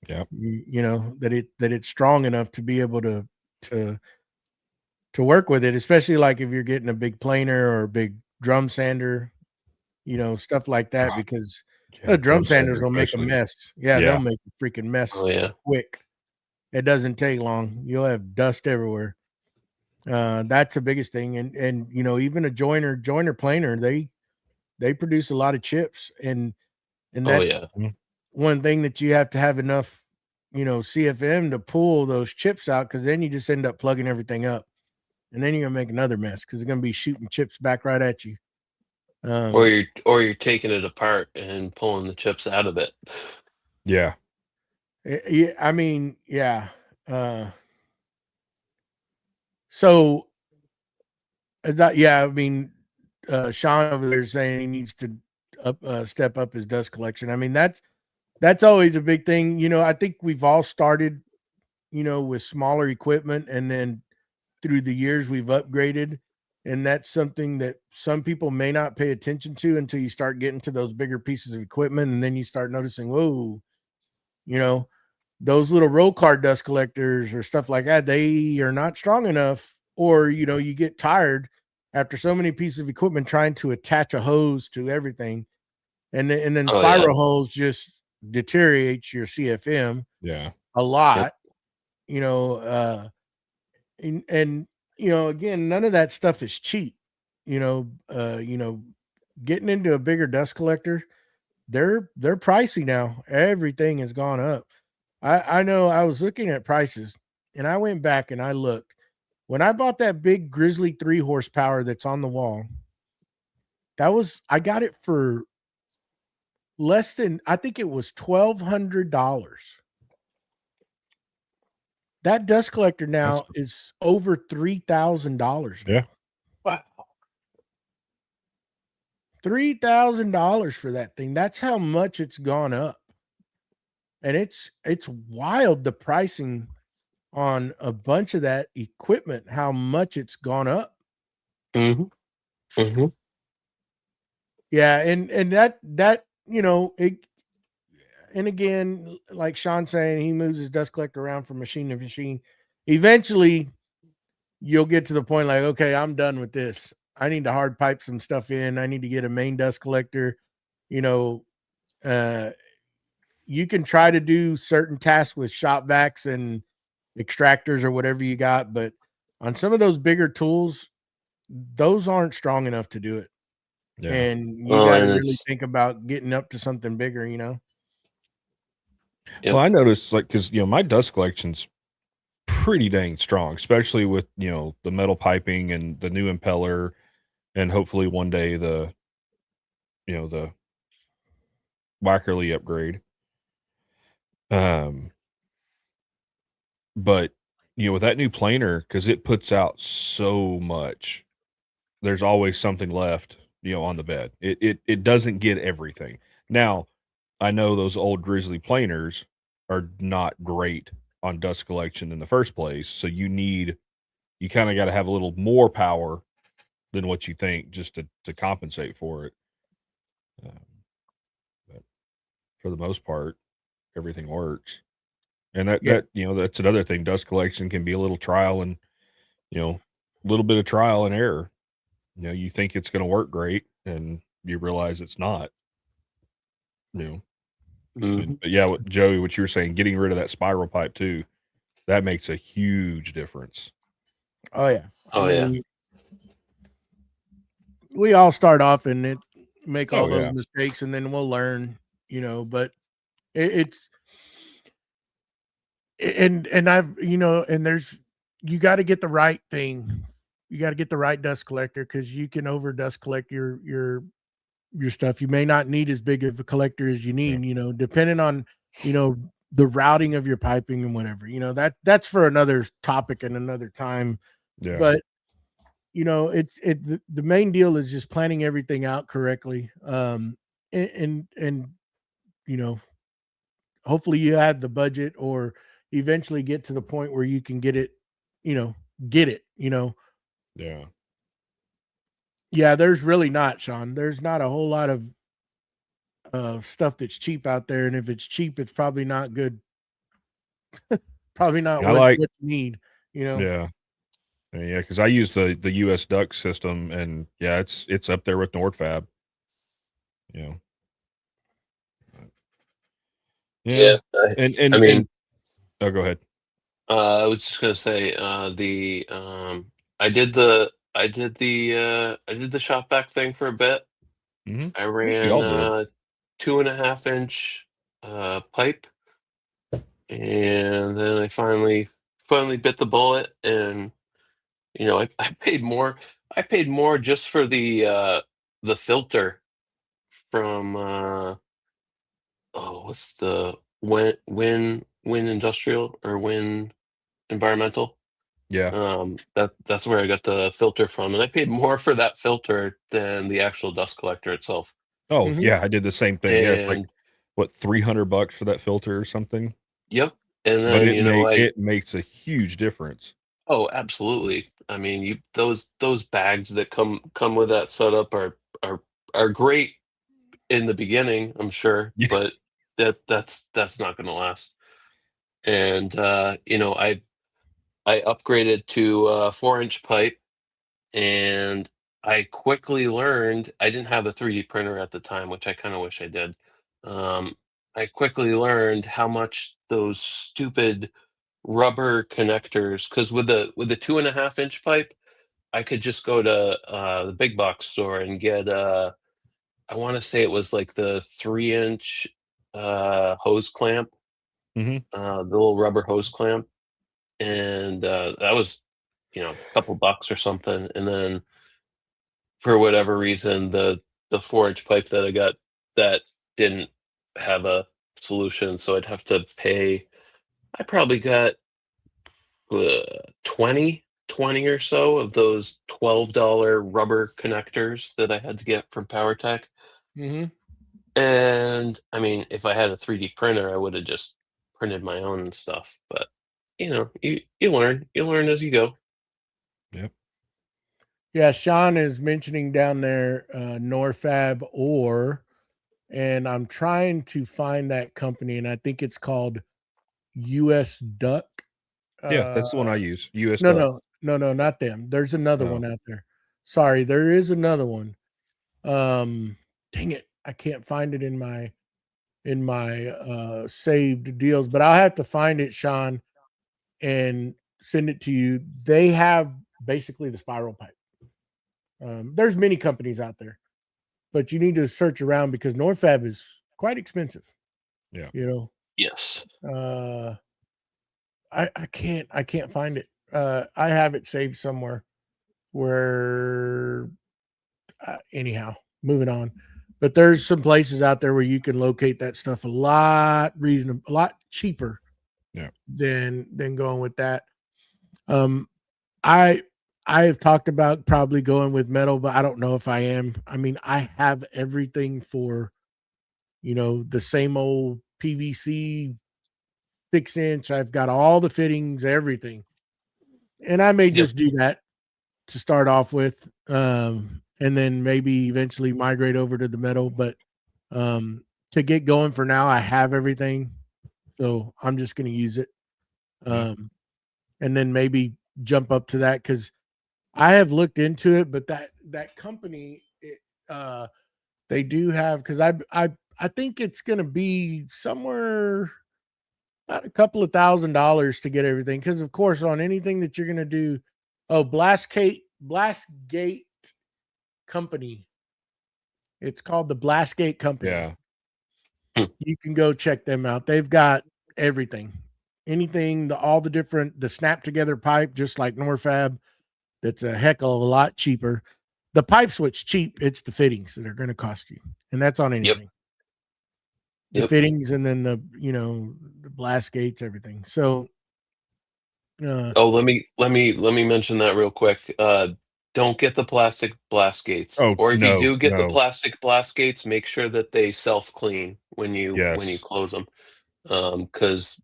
Yeah. You know, that it's strong enough to be able to work with it, especially like if you're getting a big planer or a big drum sander, you know, stuff like that, because drum sanders will make a mess. Yeah, they'll make a freaking mess quick. It doesn't take long. You'll have dust everywhere. That's the biggest thing. And you know, even a joiner planer, they produce a lot of chips, and that's one thing that you have to have enough, you know, CFM to pull those chips out, because then you just end up plugging everything up, and then you're gonna make another mess because they're gonna be shooting chips back right at you. Or you're taking it apart and pulling the chips out of it. Yeah. Yeah, I mean, yeah. So that, I mean, Sean over there saying he needs to step up his dust collection. I mean, that's always a big thing. You know, I think we've all started, you know, with smaller equipment, and then through the years we've upgraded. And that's something that some people may not pay attention to until you start getting to those bigger pieces of equipment. And then you start noticing, whoa, you know, those little roll car dust collectors or stuff like that, they are not strong enough. Or, you know, you get tired after so many pieces of equipment trying to attach a hose to everything. And then spiral holes just deteriorates your CFM a lot, you know, and you know, again, none of that stuff is cheap. You know, getting into a bigger dust collector, they're pricey now. Everything has gone up. I know I was looking at prices, and I went back and I looked. When I bought that big Grizzly 3 horsepower that's on the wall, I got it for less than, I think it was $1,200. That dust collector now is over $3,000. Yeah. Wow. $3,000 for that thing. That's how much it's gone up. And it's wild, the pricing on a bunch of that equipment, how much it's gone up. Mm-hmm. Mm-hmm. Yeah, and that, you know, it. And again, like Sean saying, he moves his dust collector around from machine to machine. Eventually, you'll get to the point like, okay, I'm done with this. I need to hard pipe some stuff in. I need to get a main dust collector. You know, you can try to do certain tasks with shop vacs and extractors or whatever you got, but on some of those bigger tools, those aren't strong enough to do it. Yeah. And you got to really think about getting up to something bigger, you know? Yep. Well, I noticed, like, because, you know, my dust collection's pretty dang strong, especially with, you know, the metal piping and the new impeller, and hopefully one day the, you know, the Wackerle upgrade. But you know, with that new planer, because it puts out so much, there's always something left, you know, on the bed. It doesn't get everything. Now, I know those old Grizzly planers are not great on dust collection in the first place, so you kind of got to have a little more power than what you think just to compensate for it. But for the most part, everything works. And that you know, that's another thing. Dust collection can be a little trial and, you know, a little bit of trial and error. You know, you think it's going to work great, and you realize it's not. You know, but yeah, Joey, what you were saying, getting rid of that spiral pipe too, that makes a huge difference. Oh yeah. Oh yeah. We all start off and make all those yeah. mistakes, and then we'll learn, you know, but it's and I've, you know, and you got to get the right thing. You got to get the right dust collector, because you can over dust collect your stuff. You may not need as big of a collector as you need, you know, depending on, you know, the routing of your piping and whatever, you know, that's for another topic and another time. Yeah. But you know, the main deal is just planning everything out correctly. And you know, hopefully you have the budget, or eventually get to the point where you can get it, you know. Yeah. Yeah, there's really not, Sean. There's not a whole lot of stuff that's cheap out there, and if it's cheap, it's probably not good. Probably not what you need, you know. Yeah. Yeah, because I use the US duct system, and yeah, it's up there with Nordfab. You know. Yeah. And I mean, oh, go ahead. I was just gonna say I did the shop vac thing for a bit. Mm-hmm. I ran 2.5-inch pipe, and then I finally bit the bullet, and you know, I paid more. I paid more just for the filter from what's the Win Industrial or Win Environmental. Yeah. That's where I got the filter from, and I paid more for that filter than the actual dust collector itself. Oh, yeah, I did the same thing. Yeah, it's like, And what, $300 for that filter or something? yep, and But then it makes a huge difference. oh, absolutely. I mean, those bags that come with that setup are great in the beginning, I'm sure, Yeah. but that's not going to last. And you know, I upgraded to 4-inch pipe, and I quickly learned I didn't have a 3D printer at the time, which I kind of wish I did. I quickly learned how much those stupid rubber connectors, because with the 2.5-inch pipe, I could just go to the big box store and get I want to say it was like the 3-inch hose clamp, Mhm. the little rubber hose clamp, and that was, you know, a couple bucks or something. And then for whatever reason, the 4-inch pipe that I got, that didn't have a solution, so I'd have to pay. I probably got 20 or so of those $12 rubber connectors that I had to get from PowerTech. Mm-hmm. And I mean, if I had a 3D printer, I would have just printed my own stuff. But you know, you learn as you go. Yep. Yeah, Sean is mentioning down there Norfab and I'm trying to find that company, and I think it's called US Duck. Yeah, that's the one I use. US No, Duck. no, not them. There's another Oh. one out there. Sorry, there is another one. Dang it, I can't find it in my saved deals, but I'll have to find it, Sean, and send it to you. They have basically the spiral pipe. There's many companies out there, but you need to search around because Norfab is quite expensive. Yeah. You know. Yes. I can't find it. I have it saved somewhere where anyhow, moving on. But there's some places out there where you can locate that stuff a lot cheaper than going with that. I have talked about probably going with metal, but I don't know if I am. I mean, I have everything for, the same old PVC 6-inch. I've got all the fittings, everything. And I may just do that to start off with. And then maybe eventually migrate over to the metal. But to get going for now, I have everything. So I'm just going to use it. And then maybe jump up to that, because I have looked into it, but that company, they do have, because I think it's going to be somewhere about a couple of $1,000s to get everything. Because of course, on anything that you're going to do, Blastgate Company. It's called the Blastgate Company. Yeah. You can go check them out. They've got everything, anything, the snap together pipe, just like Norfab. That's a heck of a lot cheaper. The pipe's what's cheap. It's the fittings that are going to cost you, and that's on anything. The fittings, and then the blast gates, everything. So, let me mention that real quick. Don't get the plastic blast gates. Or if you do get the plastic blast gates, make sure that they self-clean when you close them. Because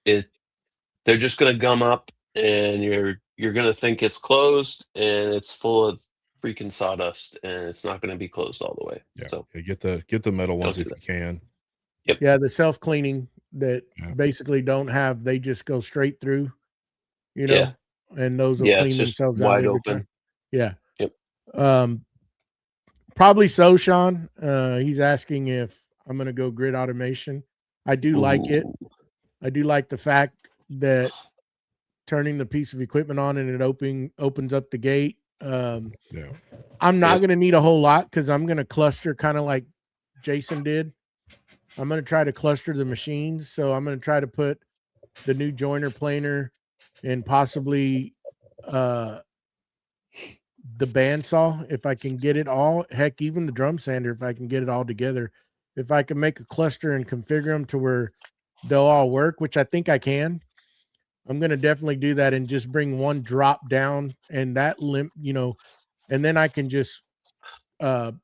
they're just gonna gum up, and you're gonna think it's closed, and it's full of freaking sawdust, and it's not gonna be closed all the way. Yeah. So get the metal ones if you can. Yep. Yeah, the self-cleaning that basically they just go straight through, and those will clean themselves out wide every open. time. Yeah. Yep. Probably so, Sean. He's asking if I'm going to go grid automation. I do like it. I do like the fact that turning the piece of equipment on and it opens up the gate. I'm not going to need a whole lot, because I'm going to cluster kind of like Jason did. I'm going to try to cluster the machines. So I'm going to try to put the new joiner planer and possibly the bandsaw, if I can get it all. Heck, even the drum sander, if I can get it all together. If I can make a cluster and configure them to where they'll all work, which I think I can, I'm going to definitely do that, and just bring one drop down, and that and then I can just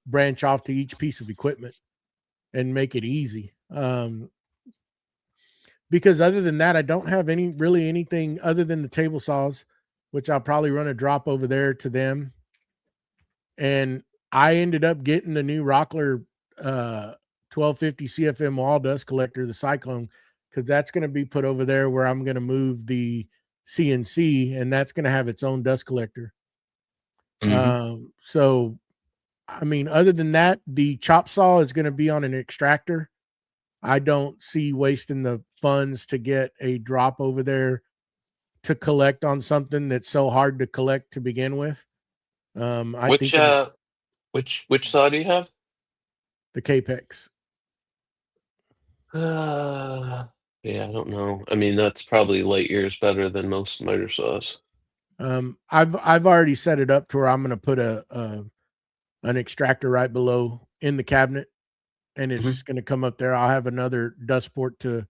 branch off to each piece of equipment and make it easy. Because other than that, I don't have anything other than the table saws, which I'll probably run a drop over there to them. And I ended up getting the new Wackerle 1250 CFM wall dust collector, the Cyclone, because that's going to be put over there where I'm going to move the CNC, and that's going to have its own dust collector. So, I mean, other than that, the chop saw is going to be on an extractor. I don't see wasting the funds to get a drop over there to collect on something that's so hard to collect to begin with. Which saw do you have? The Capex. Yeah, I don't know. I mean, that's probably light years better than most miter saws. I've already set it up to where I'm going to put an extractor right below in the cabinet, and it's just going to come up there. I'll have another dust port to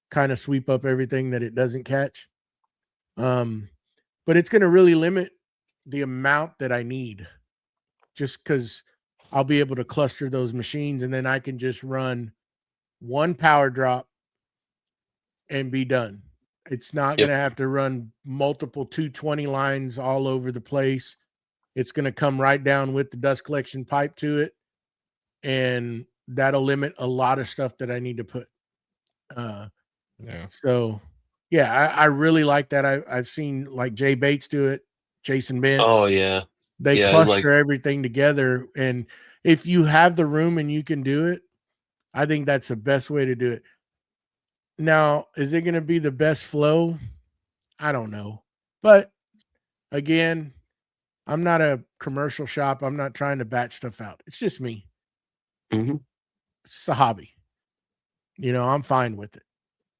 kind of sweep up everything that it doesn't catch. But it's going to really limit the amount that I need, just because I'll be able to cluster those machines, and then I can just run one power drop and be done. It's not going to have to run multiple 220 lines all over the place. It's going to come right down with the dust collection pipe to it, and that'll limit a lot of stuff that I need to put. So yeah, I really like that. I've seen like Jay Bates do it, Jason Bench. Oh yeah. They cluster everything together, and if you have the room and you can do it, I think that's the best way to do it. Now, is it going to be the best flow? I don't know. But again, I'm not a commercial shop. I'm not trying to batch stuff out. It's just me. It's a hobby. I'm fine with it.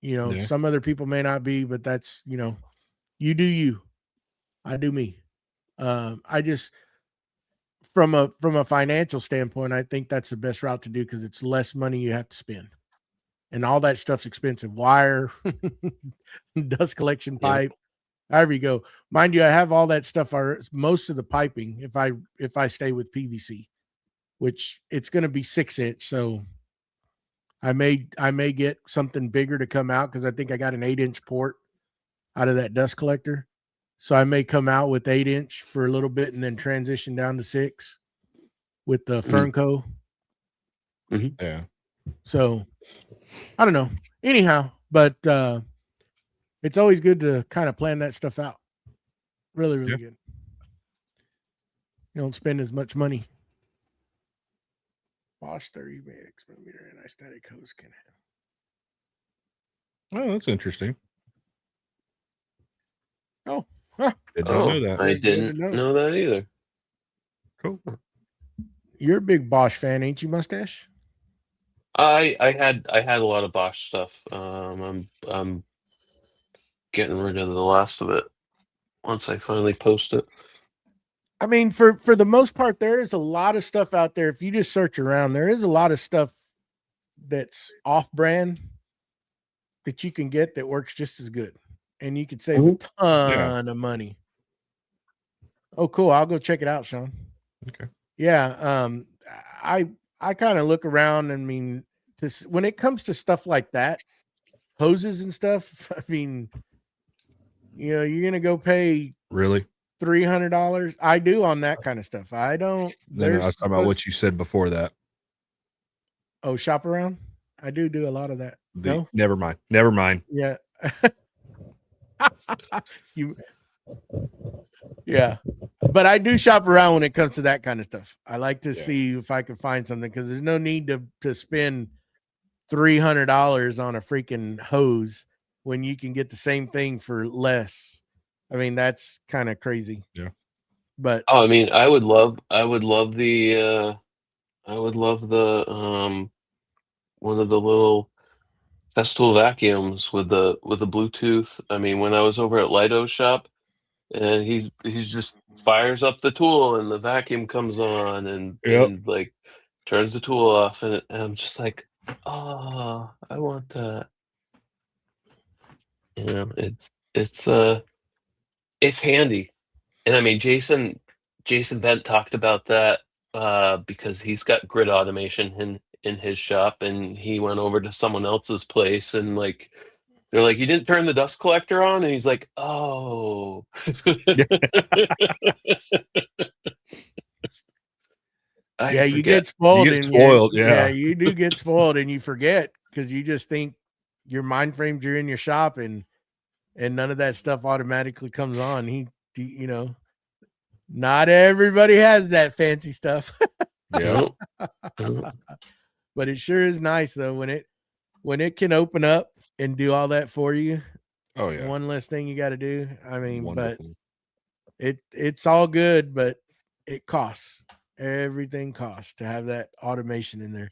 You know, Yeah. some other people may not be, but that's, you know, you do you. I do me. I just from a financial standpoint, I think that's the best route to do because it's less money you have to spend. And all that stuff's expensive. Wire, dust collection pipe, however you go. Mind you, I have all that stuff. Most of the piping, if I stay with PVC, which it's going to be 6-inch. So I may get something bigger to come out because I think I got an 8-inch port out of that dust collector. So I may come out with 8-inch for a little bit and then transition down to 6 with the Fernco. Mm-hmm. Yeah. So I don't know. Anyhow, but it's always good to kind of plan that stuff out. Really, really good. You don't spend as much money. Bosch 30 millimeter anti-static hose can have. Oh, that's interesting. Oh, huh. Did not know that. I didn't know that either. Cool. You're a big Bosch fan, ain't you, Mustache? I had a lot of Bosch stuff. I'm getting rid of the last of it once I finally post it. I mean, for the most part, there is a lot of stuff out there. If you just search around, there is a lot of stuff that's off-brand that you can get that works just as good, and you could save a ton of money. Oh, cool! I'll go check it out, Sean. Okay. Yeah, I kind of look around. I mean, when it comes to stuff like that, hoses and stuff. I mean, you know, you're gonna go pay Really $300. I do on that kind of stuff. I don't. No, I was talking about what you said before that. Oh, shop around. I do a lot of that. No, never mind. Yeah. Yeah, but I do shop around when it comes to that kind of stuff. I like to see if I can find something because there's no need to spend $300 on a freaking hose when you can get the same thing for less. I mean, that's kind of crazy. Yeah. But I mean, I would love the one of the little Festool vacuums with the Bluetooth. I mean, when I was over at Lido's shop, and he's just fires up the tool and the vacuum comes on and like turns the tool off, and I'm just like, oh, I want that. You know, it's handy. And I mean, Jason Bent talked about that because he's got grid automation in his shop, and he went over to someone else's place, and like they're like, "You didn't turn the dust collector on," and he's like, "Oh." You get spoiled. You get spoiled. Yeah, you do get spoiled, and you forget because you just think your mind frames you're in your shop, and none of that stuff automatically comes on. You know, not everybody has that fancy stuff. Yeah. But it sure is nice though when it can open up and do all that for you. Oh yeah. One less thing you got to do. I mean, Wonderful. but it's all good, but it costs. Everything costs to have that automation in there.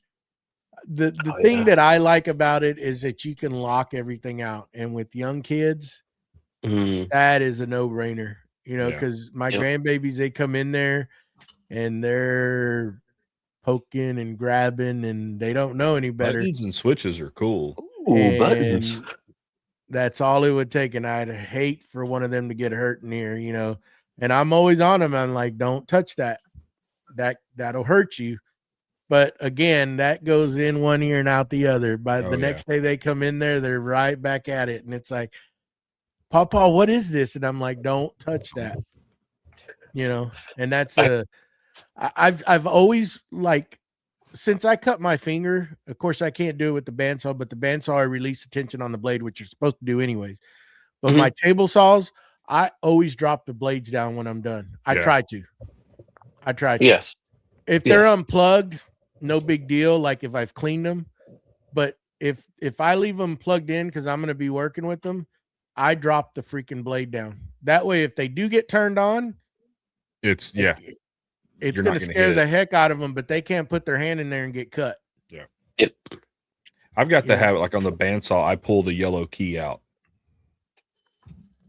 The thing that I like about it is that you can lock everything out, and with young kids, that is a no-brainer. You know, because my grandbabies, they come in there and they're poking and grabbing, and they don't know any better. Buttons and switches are cool. Ooh, buttons. That's all it would take, and I'd hate for one of them to get hurt in here, you know. And I'm always on them. I'm like, don't touch that. That'll hurt you. But again, that goes in one ear and out the other. By the next day they come in there, they're right back at it, and it's like, Papa, what is this? And I'm like, don't touch that. You know, and that's I've always, like, since I cut my finger, of course I can't do it with the bandsaw, but the bandsaw I release the tension on the blade, which you're supposed to do anyways. But my table saws, I always drop the blades down when I'm done. I try to. Yes. If they're unplugged, no big deal. Like if I've cleaned them, but if I leave them plugged in because I'm going to be working with them, I drop the freaking blade down. That way, if they do get turned on, it's going to scare the heck out of them, but they can't put their hand in there and get cut. Yeah. Yep. I've got the habit, like on the bandsaw, I pull the yellow key out.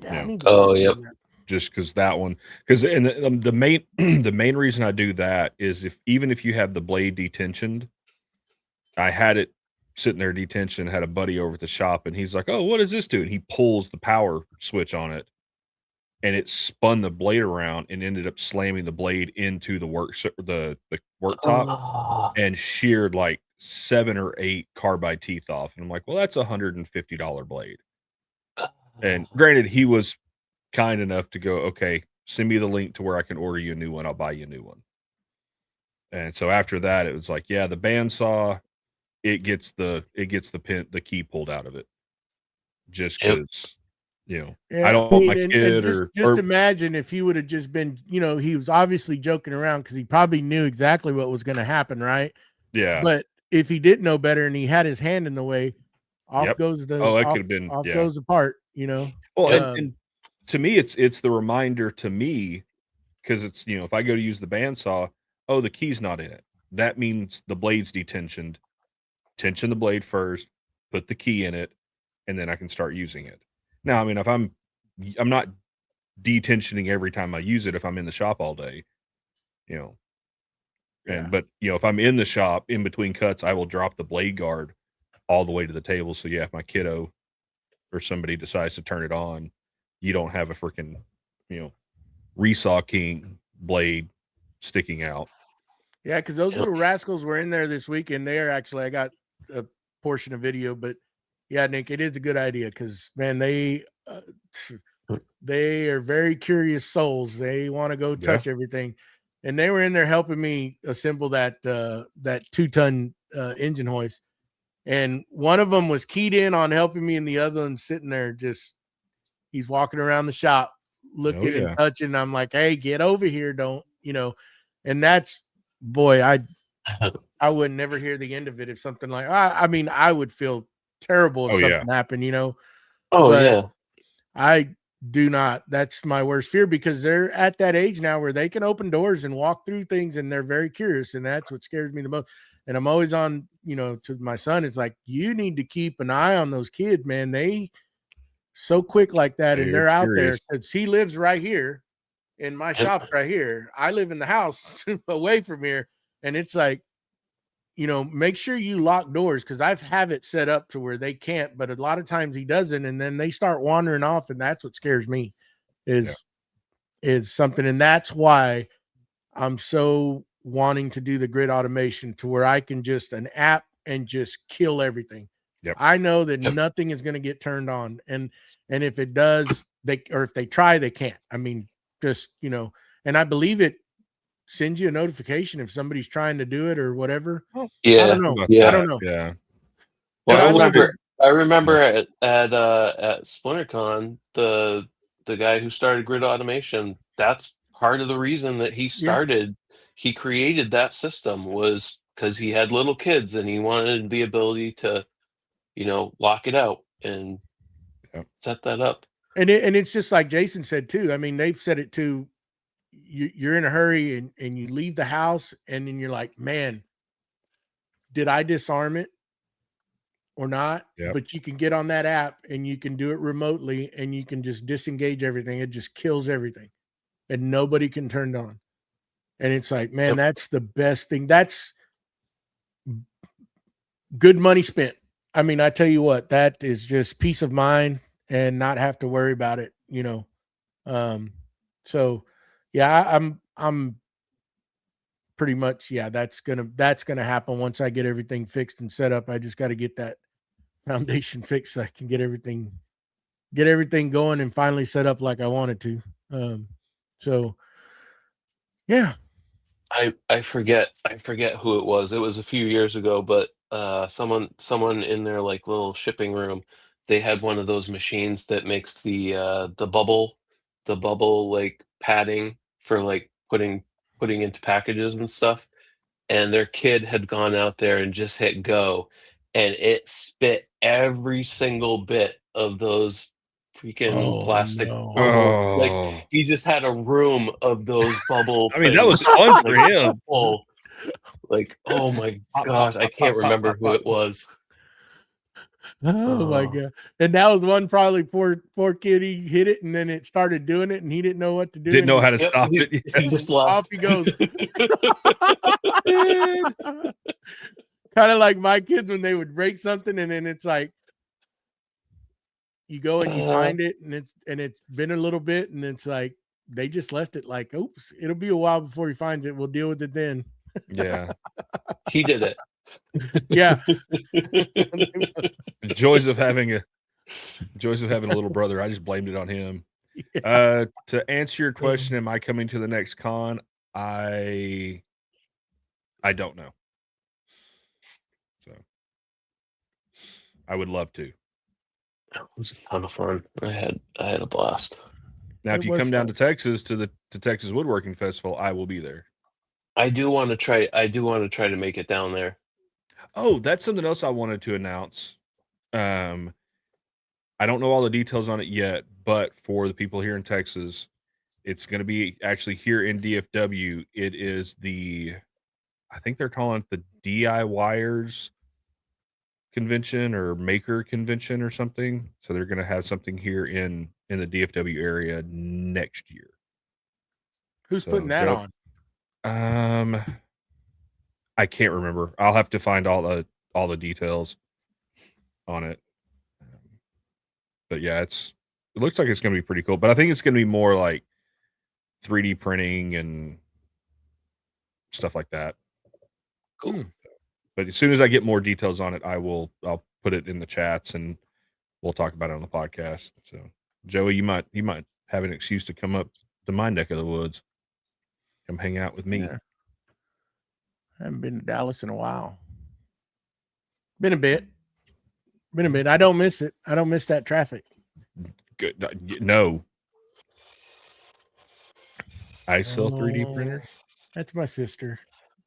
Yeah, I need to Oh, start yep. doing that. Just because that one, because the main the main reason I do that is even if you have the blade detensioned, I had it sitting there detention, had a buddy over at the shop, and he's like, "Oh, what does this do?" And he pulls the power switch on it, and it spun the blade around and ended up slamming the blade into the worktop and sheared like 7 or 8 carbide teeth off. And I'm like, well, that's $150 blade. And granted, he was kind enough to go, okay, send me the link to where I can order you a new one. I'll buy you a new one. And so after that, it was like, yeah, the bandsaw, it gets the key pulled out of it, just because, I don't want my kid just imagine if he would have just been, he was obviously joking around because he probably knew exactly what was going to happen, right? Yeah. But if he didn't know better and he had his hand in the way, off goes the goes the part, Well, and to me, it's the reminder to me, because it's, if I go to use the bandsaw, oh, the key's not in it. That means the blade's detensioned. Tension the blade first, put the key in it, and then I can start using it. Now, I mean, if I'm not detensioning every time I use it if I'm in the shop all day, but if I'm in the shop in between cuts, I will drop the blade guard all the way to the table. So yeah, if my kiddo or somebody decides to turn it on, you don't have a freaking, resaw king blade sticking out. Yeah, because those little rascals were in there this weekend. I got a portion of video, but yeah, Nick, it is a good idea because, man, they are very curious souls. They want to go touch everything, and they were in there helping me assemble that 2-ton engine hoist. And one of them was keyed in on helping me, and the other one sitting there he's walking around the shop looking and touching. I'm like, hey, get over here, don't and that's, boy, I would never hear the end of it if something like, I mean, I would feel terrible if something happened, I do not. That's my worst fear, because they're at that age now where they can open doors and walk through things, and they're very curious, and that's what scares me the most. And I'm always on, to my son, it's like, you need to keep an eye on those kids, man. They so quick like that, and they're out there, because he lives right here in my shop right here. I live in the house away from here, and it's like, make sure you lock doors, because I have it set up to where they can't, but a lot of times he doesn't, and then they start wandering off, and that's what scares me is something. And that's why I'm so wanting to do the grid automation, to where I can just an app and just kill everything. I know that nothing is going to get turned on, and if it does, if they try, they can't. I mean, just, and I believe it sends you a notification if somebody's trying to do it or whatever. Yeah. I don't know. Yeah. I don't know. Yeah. Well, I remember at SplinterCon, the guy who started grid automation, that's part of the reason that he he created that system, was because he had little kids and he wanted the ability to, lock it out and set that up. And it's just like Jason said too. I mean, they've said it too. You're in a hurry and you leave the house, and then you're like, man, did I disarm it or not? But you can get on that app and you can do it remotely, and you can just disengage everything. It just kills everything, and nobody can turn it on. And it's like, man, that's the best thing. That's good money spent. I mean, I tell you what, that is just peace of mind and not have to worry about it, So yeah, I'm pretty much, that's gonna happen once I get everything fixed and set up. I just got to get that foundation fixed so I can get everything going and finally set up like I wanted to. So yeah. I forget who it was. It was a few years ago, but someone in their like little shipping room, they had one of those machines that makes the bubble like padding for like putting into packages and stuff. And their kid had gone out there and just hit go, and it spit every single bit of those freaking plastic bubbles. Like, he just had a room of those bubble I mean, that was fun for him. Like, oh my gosh, I can't remember who it was. Oh my god! And that was one probably poor kid. He hit it and then it started doing it, and he didn't know what to do. Didn't know how to stop it. He just lost. Off he goes. Kind of like my kids when they would break something, and then it's like you go and you find it, and it's been a little bit, and it's like they just left it. Like, oops, it'll be a while before he finds it. We'll deal with it then. Yeah, He did it. Yeah. joys of having a little brother. I just blamed it on him. Yeah. To answer your question, am I coming to the next con? I don't know. So I would love to. It was a ton of fun. I had a blast. Now, if you come down to Texas to Texas Woodworking Festival, I will be there. I do want to try to make it down there. Oh, that's something else I wanted to announce. I don't know all the details on it yet, but for the people here in Texas, it's going to be actually here in DFW. It is I think they're calling it the DIYers convention or maker convention or something. So they're going to have something here in the DFW area next year. Who's putting that on? I can't remember. I'll have to find all the details on it. But yeah, it looks like it's going to be pretty cool. But I think it's going to be more like 3D printing and stuff like that. Cool. But as soon as I get more details on it, I'll put it in the chats and we'll talk about it on the podcast. So Joey, you might have an excuse to come up to my neck of the woods. Come hang out with me. Yeah. I haven't been to Dallas in a while. Been a bit. I don't miss it. I don't miss that traffic. Good. No. I sell 3D printers. That's my sister.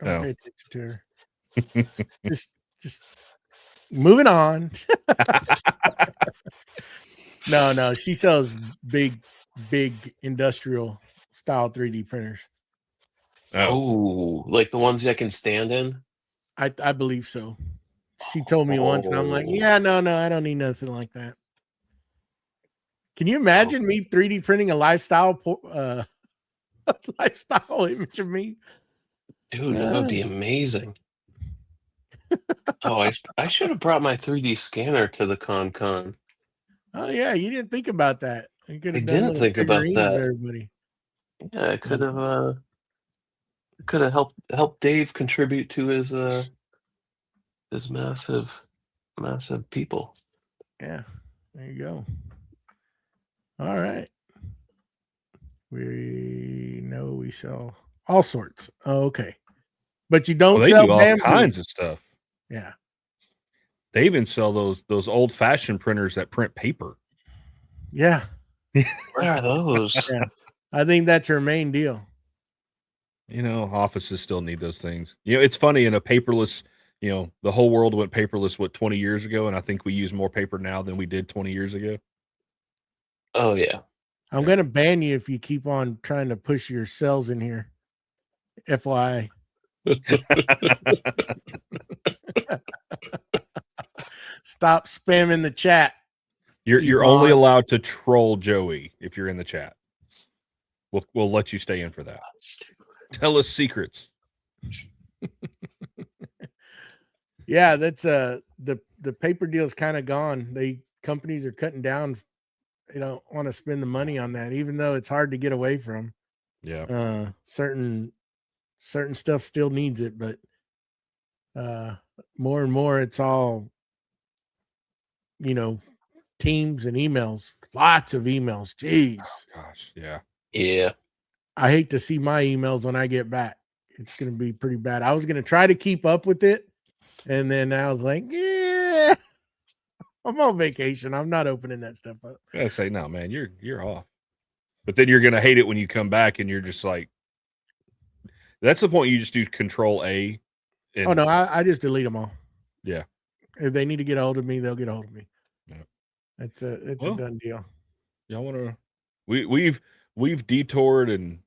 Don't pay attention to her. just moving on. No. She sells big industrial style 3D printers. Oh, like the ones I can stand in? I believe so. She told me once, and I'm like, yeah, no, I don't need nothing like that. Can you imagine me 3D printing a lifestyle image of me? Dude, that would be amazing. Oh, I should have brought my 3D scanner to the con. Oh yeah, you didn't think about that. I didn't think about that. Everybody. Yeah, I could have helped Dave contribute to his massive people. Yeah, there you go. All right. We know we sell all sorts. Oh, okay. But you don't they sell do all bamboo. kinds of stuff. Yeah. They even sell those old-fashioned printers that print paper. Yeah. Where are those? Yeah. I think that's her main deal. Offices still need those things. It's funny, in a paperless, the whole world went paperless 20 years ago, and I think we use more paper now than we did 20 years ago. Oh yeah. I'm gonna ban you if you keep on trying to push your cells in here. FYI. Stop spamming the chat. You're only allowed to troll Joey if you're in the chat. We'll let you stay in for that. Tell us secrets. Yeah, that's the paper deal's kind of gone. Companies are cutting down. They don't want to spend the money on that, even though it's hard to get away from. Yeah. Certain stuff still needs it, but more and more it's all Teams and emails. Lots of emails. Jeez. Oh, gosh, yeah. Yeah. I hate to see my emails when I get back. It's going to be pretty bad. I was going to try to keep up with it, and then I was like, yeah, I'm on vacation. I'm not opening that stuff up. I gotta say, no, man, you're off. But then you're gonna hate it when you come back, and you're just like, that's the point. You just do Control A. Oh no, I just delete them all. Yeah. If they need to get a hold of me, they'll get a hold of me. Yeah. It's a done deal. Y'all want to? We've detoured and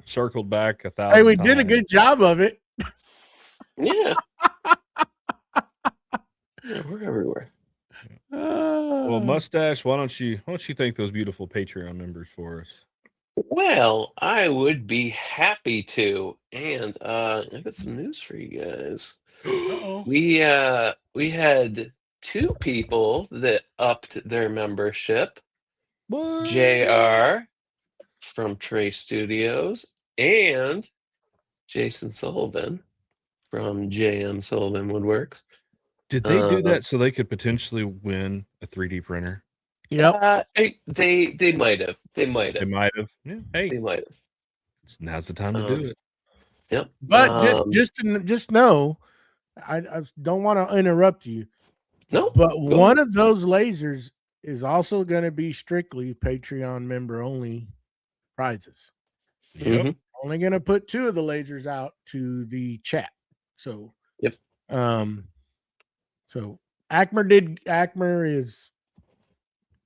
circled back 1,000. Hey, we did a good job of it. Yeah. Yeah, we're everywhere. Well, Mustache, why don't you thank those beautiful Patreon members for us? Well, I would be happy to. And I got some news for you guys. Uh-oh. We had 2 people that upped their membership. What? JR from Trey Studios and Jason Sullivan from JM Sullivan Woodworks. Did they do that so they could potentially win a 3D printer? Yep. They might have. They might They have. might have. Yeah. Hey, They might have. now's the time to do it. Yep. But just know, I don't want to interrupt you. No. But one of those lasers is also going to be strictly Patreon member only prizes. Yep. Only going to put 2 of the lasers out to the chat. So, yep. So Acmer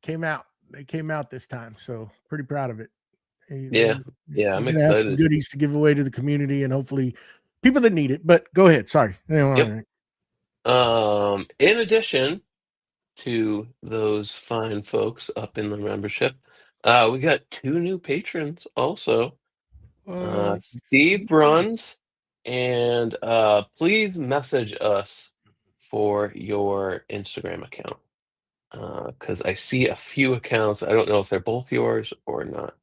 came out. They came out this time. So pretty proud of it. Yeah. I'm excited. Have some goodies to give away to the community and hopefully people that need it. But go ahead. Sorry. Yep. In addition to those fine folks up in the membership, we got 2 new patrons also. Steve Bruns, and please message us for your Instagram account, because I see a few accounts. I don't know if they're both yours or not.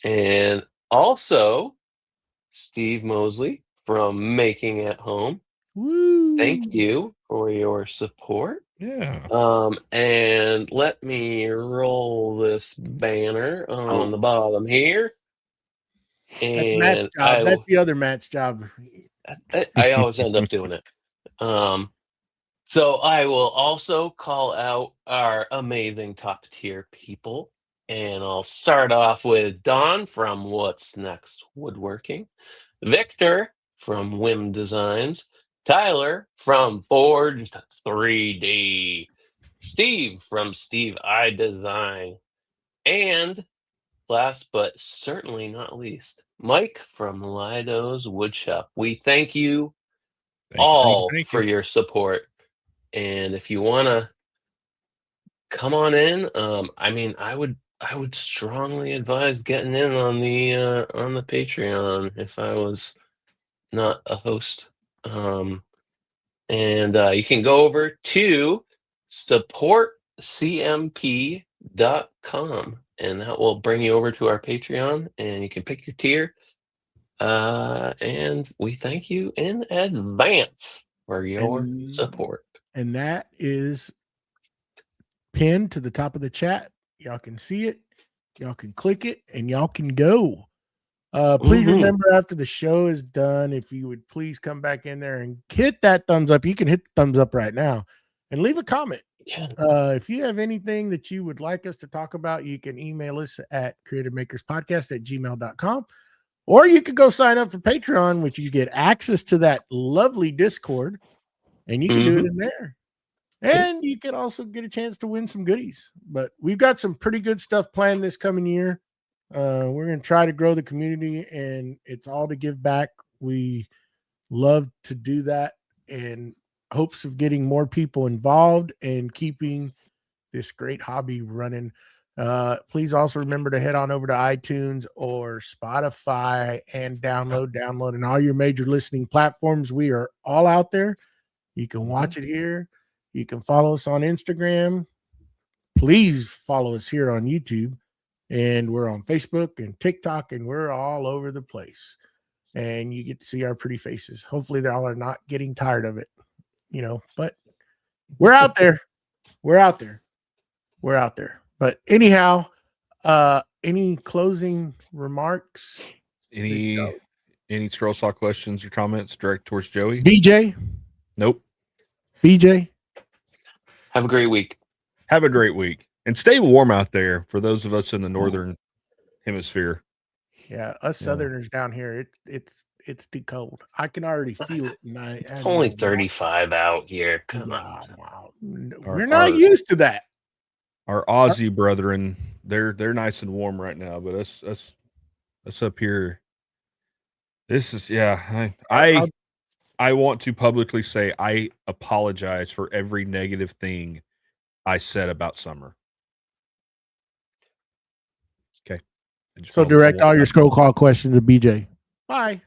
And also, Steve Mosley from Making at Home. Woo. Thank you for your support. Yeah. And let me roll this banner on the bottom here. That's Matt's job. That's the other Matt's job. I always end up doing it. So I will also call out our amazing top tier people. And I'll start off with Don from What's Next Woodworking, Victor from Whim Designs, Tyler from Forged 3D, Steve from Steve I Design, and last but certainly not least, Mike from Lido's Woodshop. We thank you all for your support. And if you want to come on in, I would strongly advise getting in on the Patreon if I was not a host. And you can go over to supportcmp.com. And that will bring you over to our Patreon, and you can pick your tier. And we thank you in advance for your support. And that is pinned to the top of the chat. Y'all can see it. Y'all can click it, and y'all can go. Please remember, after the show is done, if you would please come back in there and hit that thumbs up. You can hit the thumbs up right now and leave a comment. If you have anything that you would like us to talk about, you can email us at creativemakerspodcast@gmail.com, or you could go sign up for Patreon, which you get access to that lovely Discord, and you can do it in there. And you can also get a chance to win some goodies. But we've got some pretty good stuff planned this coming year. We're going to try to grow the community, and it's all to give back. We love to do that, and hopes of getting more people involved and keeping this great hobby running. Please also remember to head on over to iTunes or Spotify and download in all your major listening platforms. We are all out there. You can watch it here. You can follow us on Instagram. Please follow us here on YouTube. And we're on Facebook and TikTok, and we're all over the place. And you get to see our pretty faces. Hopefully, they all are not getting tired of it, but we're out there. We're out there. But anyhow, any closing remarks? Any Scroll Saw questions or comments direct towards Joey? BJ? Nope. BJ? Have a great week. Have a great week. And stay warm out there for those of us in the northern hemisphere. Yeah, us Southerners down here, it's too cold. I can already feel it. It's only 35 out here. Come on. Wow. We're not used to that. Our Aussie brethren, they're nice and warm right now, but us up here, this is I want to publicly say I apologize for every negative thing I said about summer. Okay. So direct all your scroll call questions to BJ. Bye.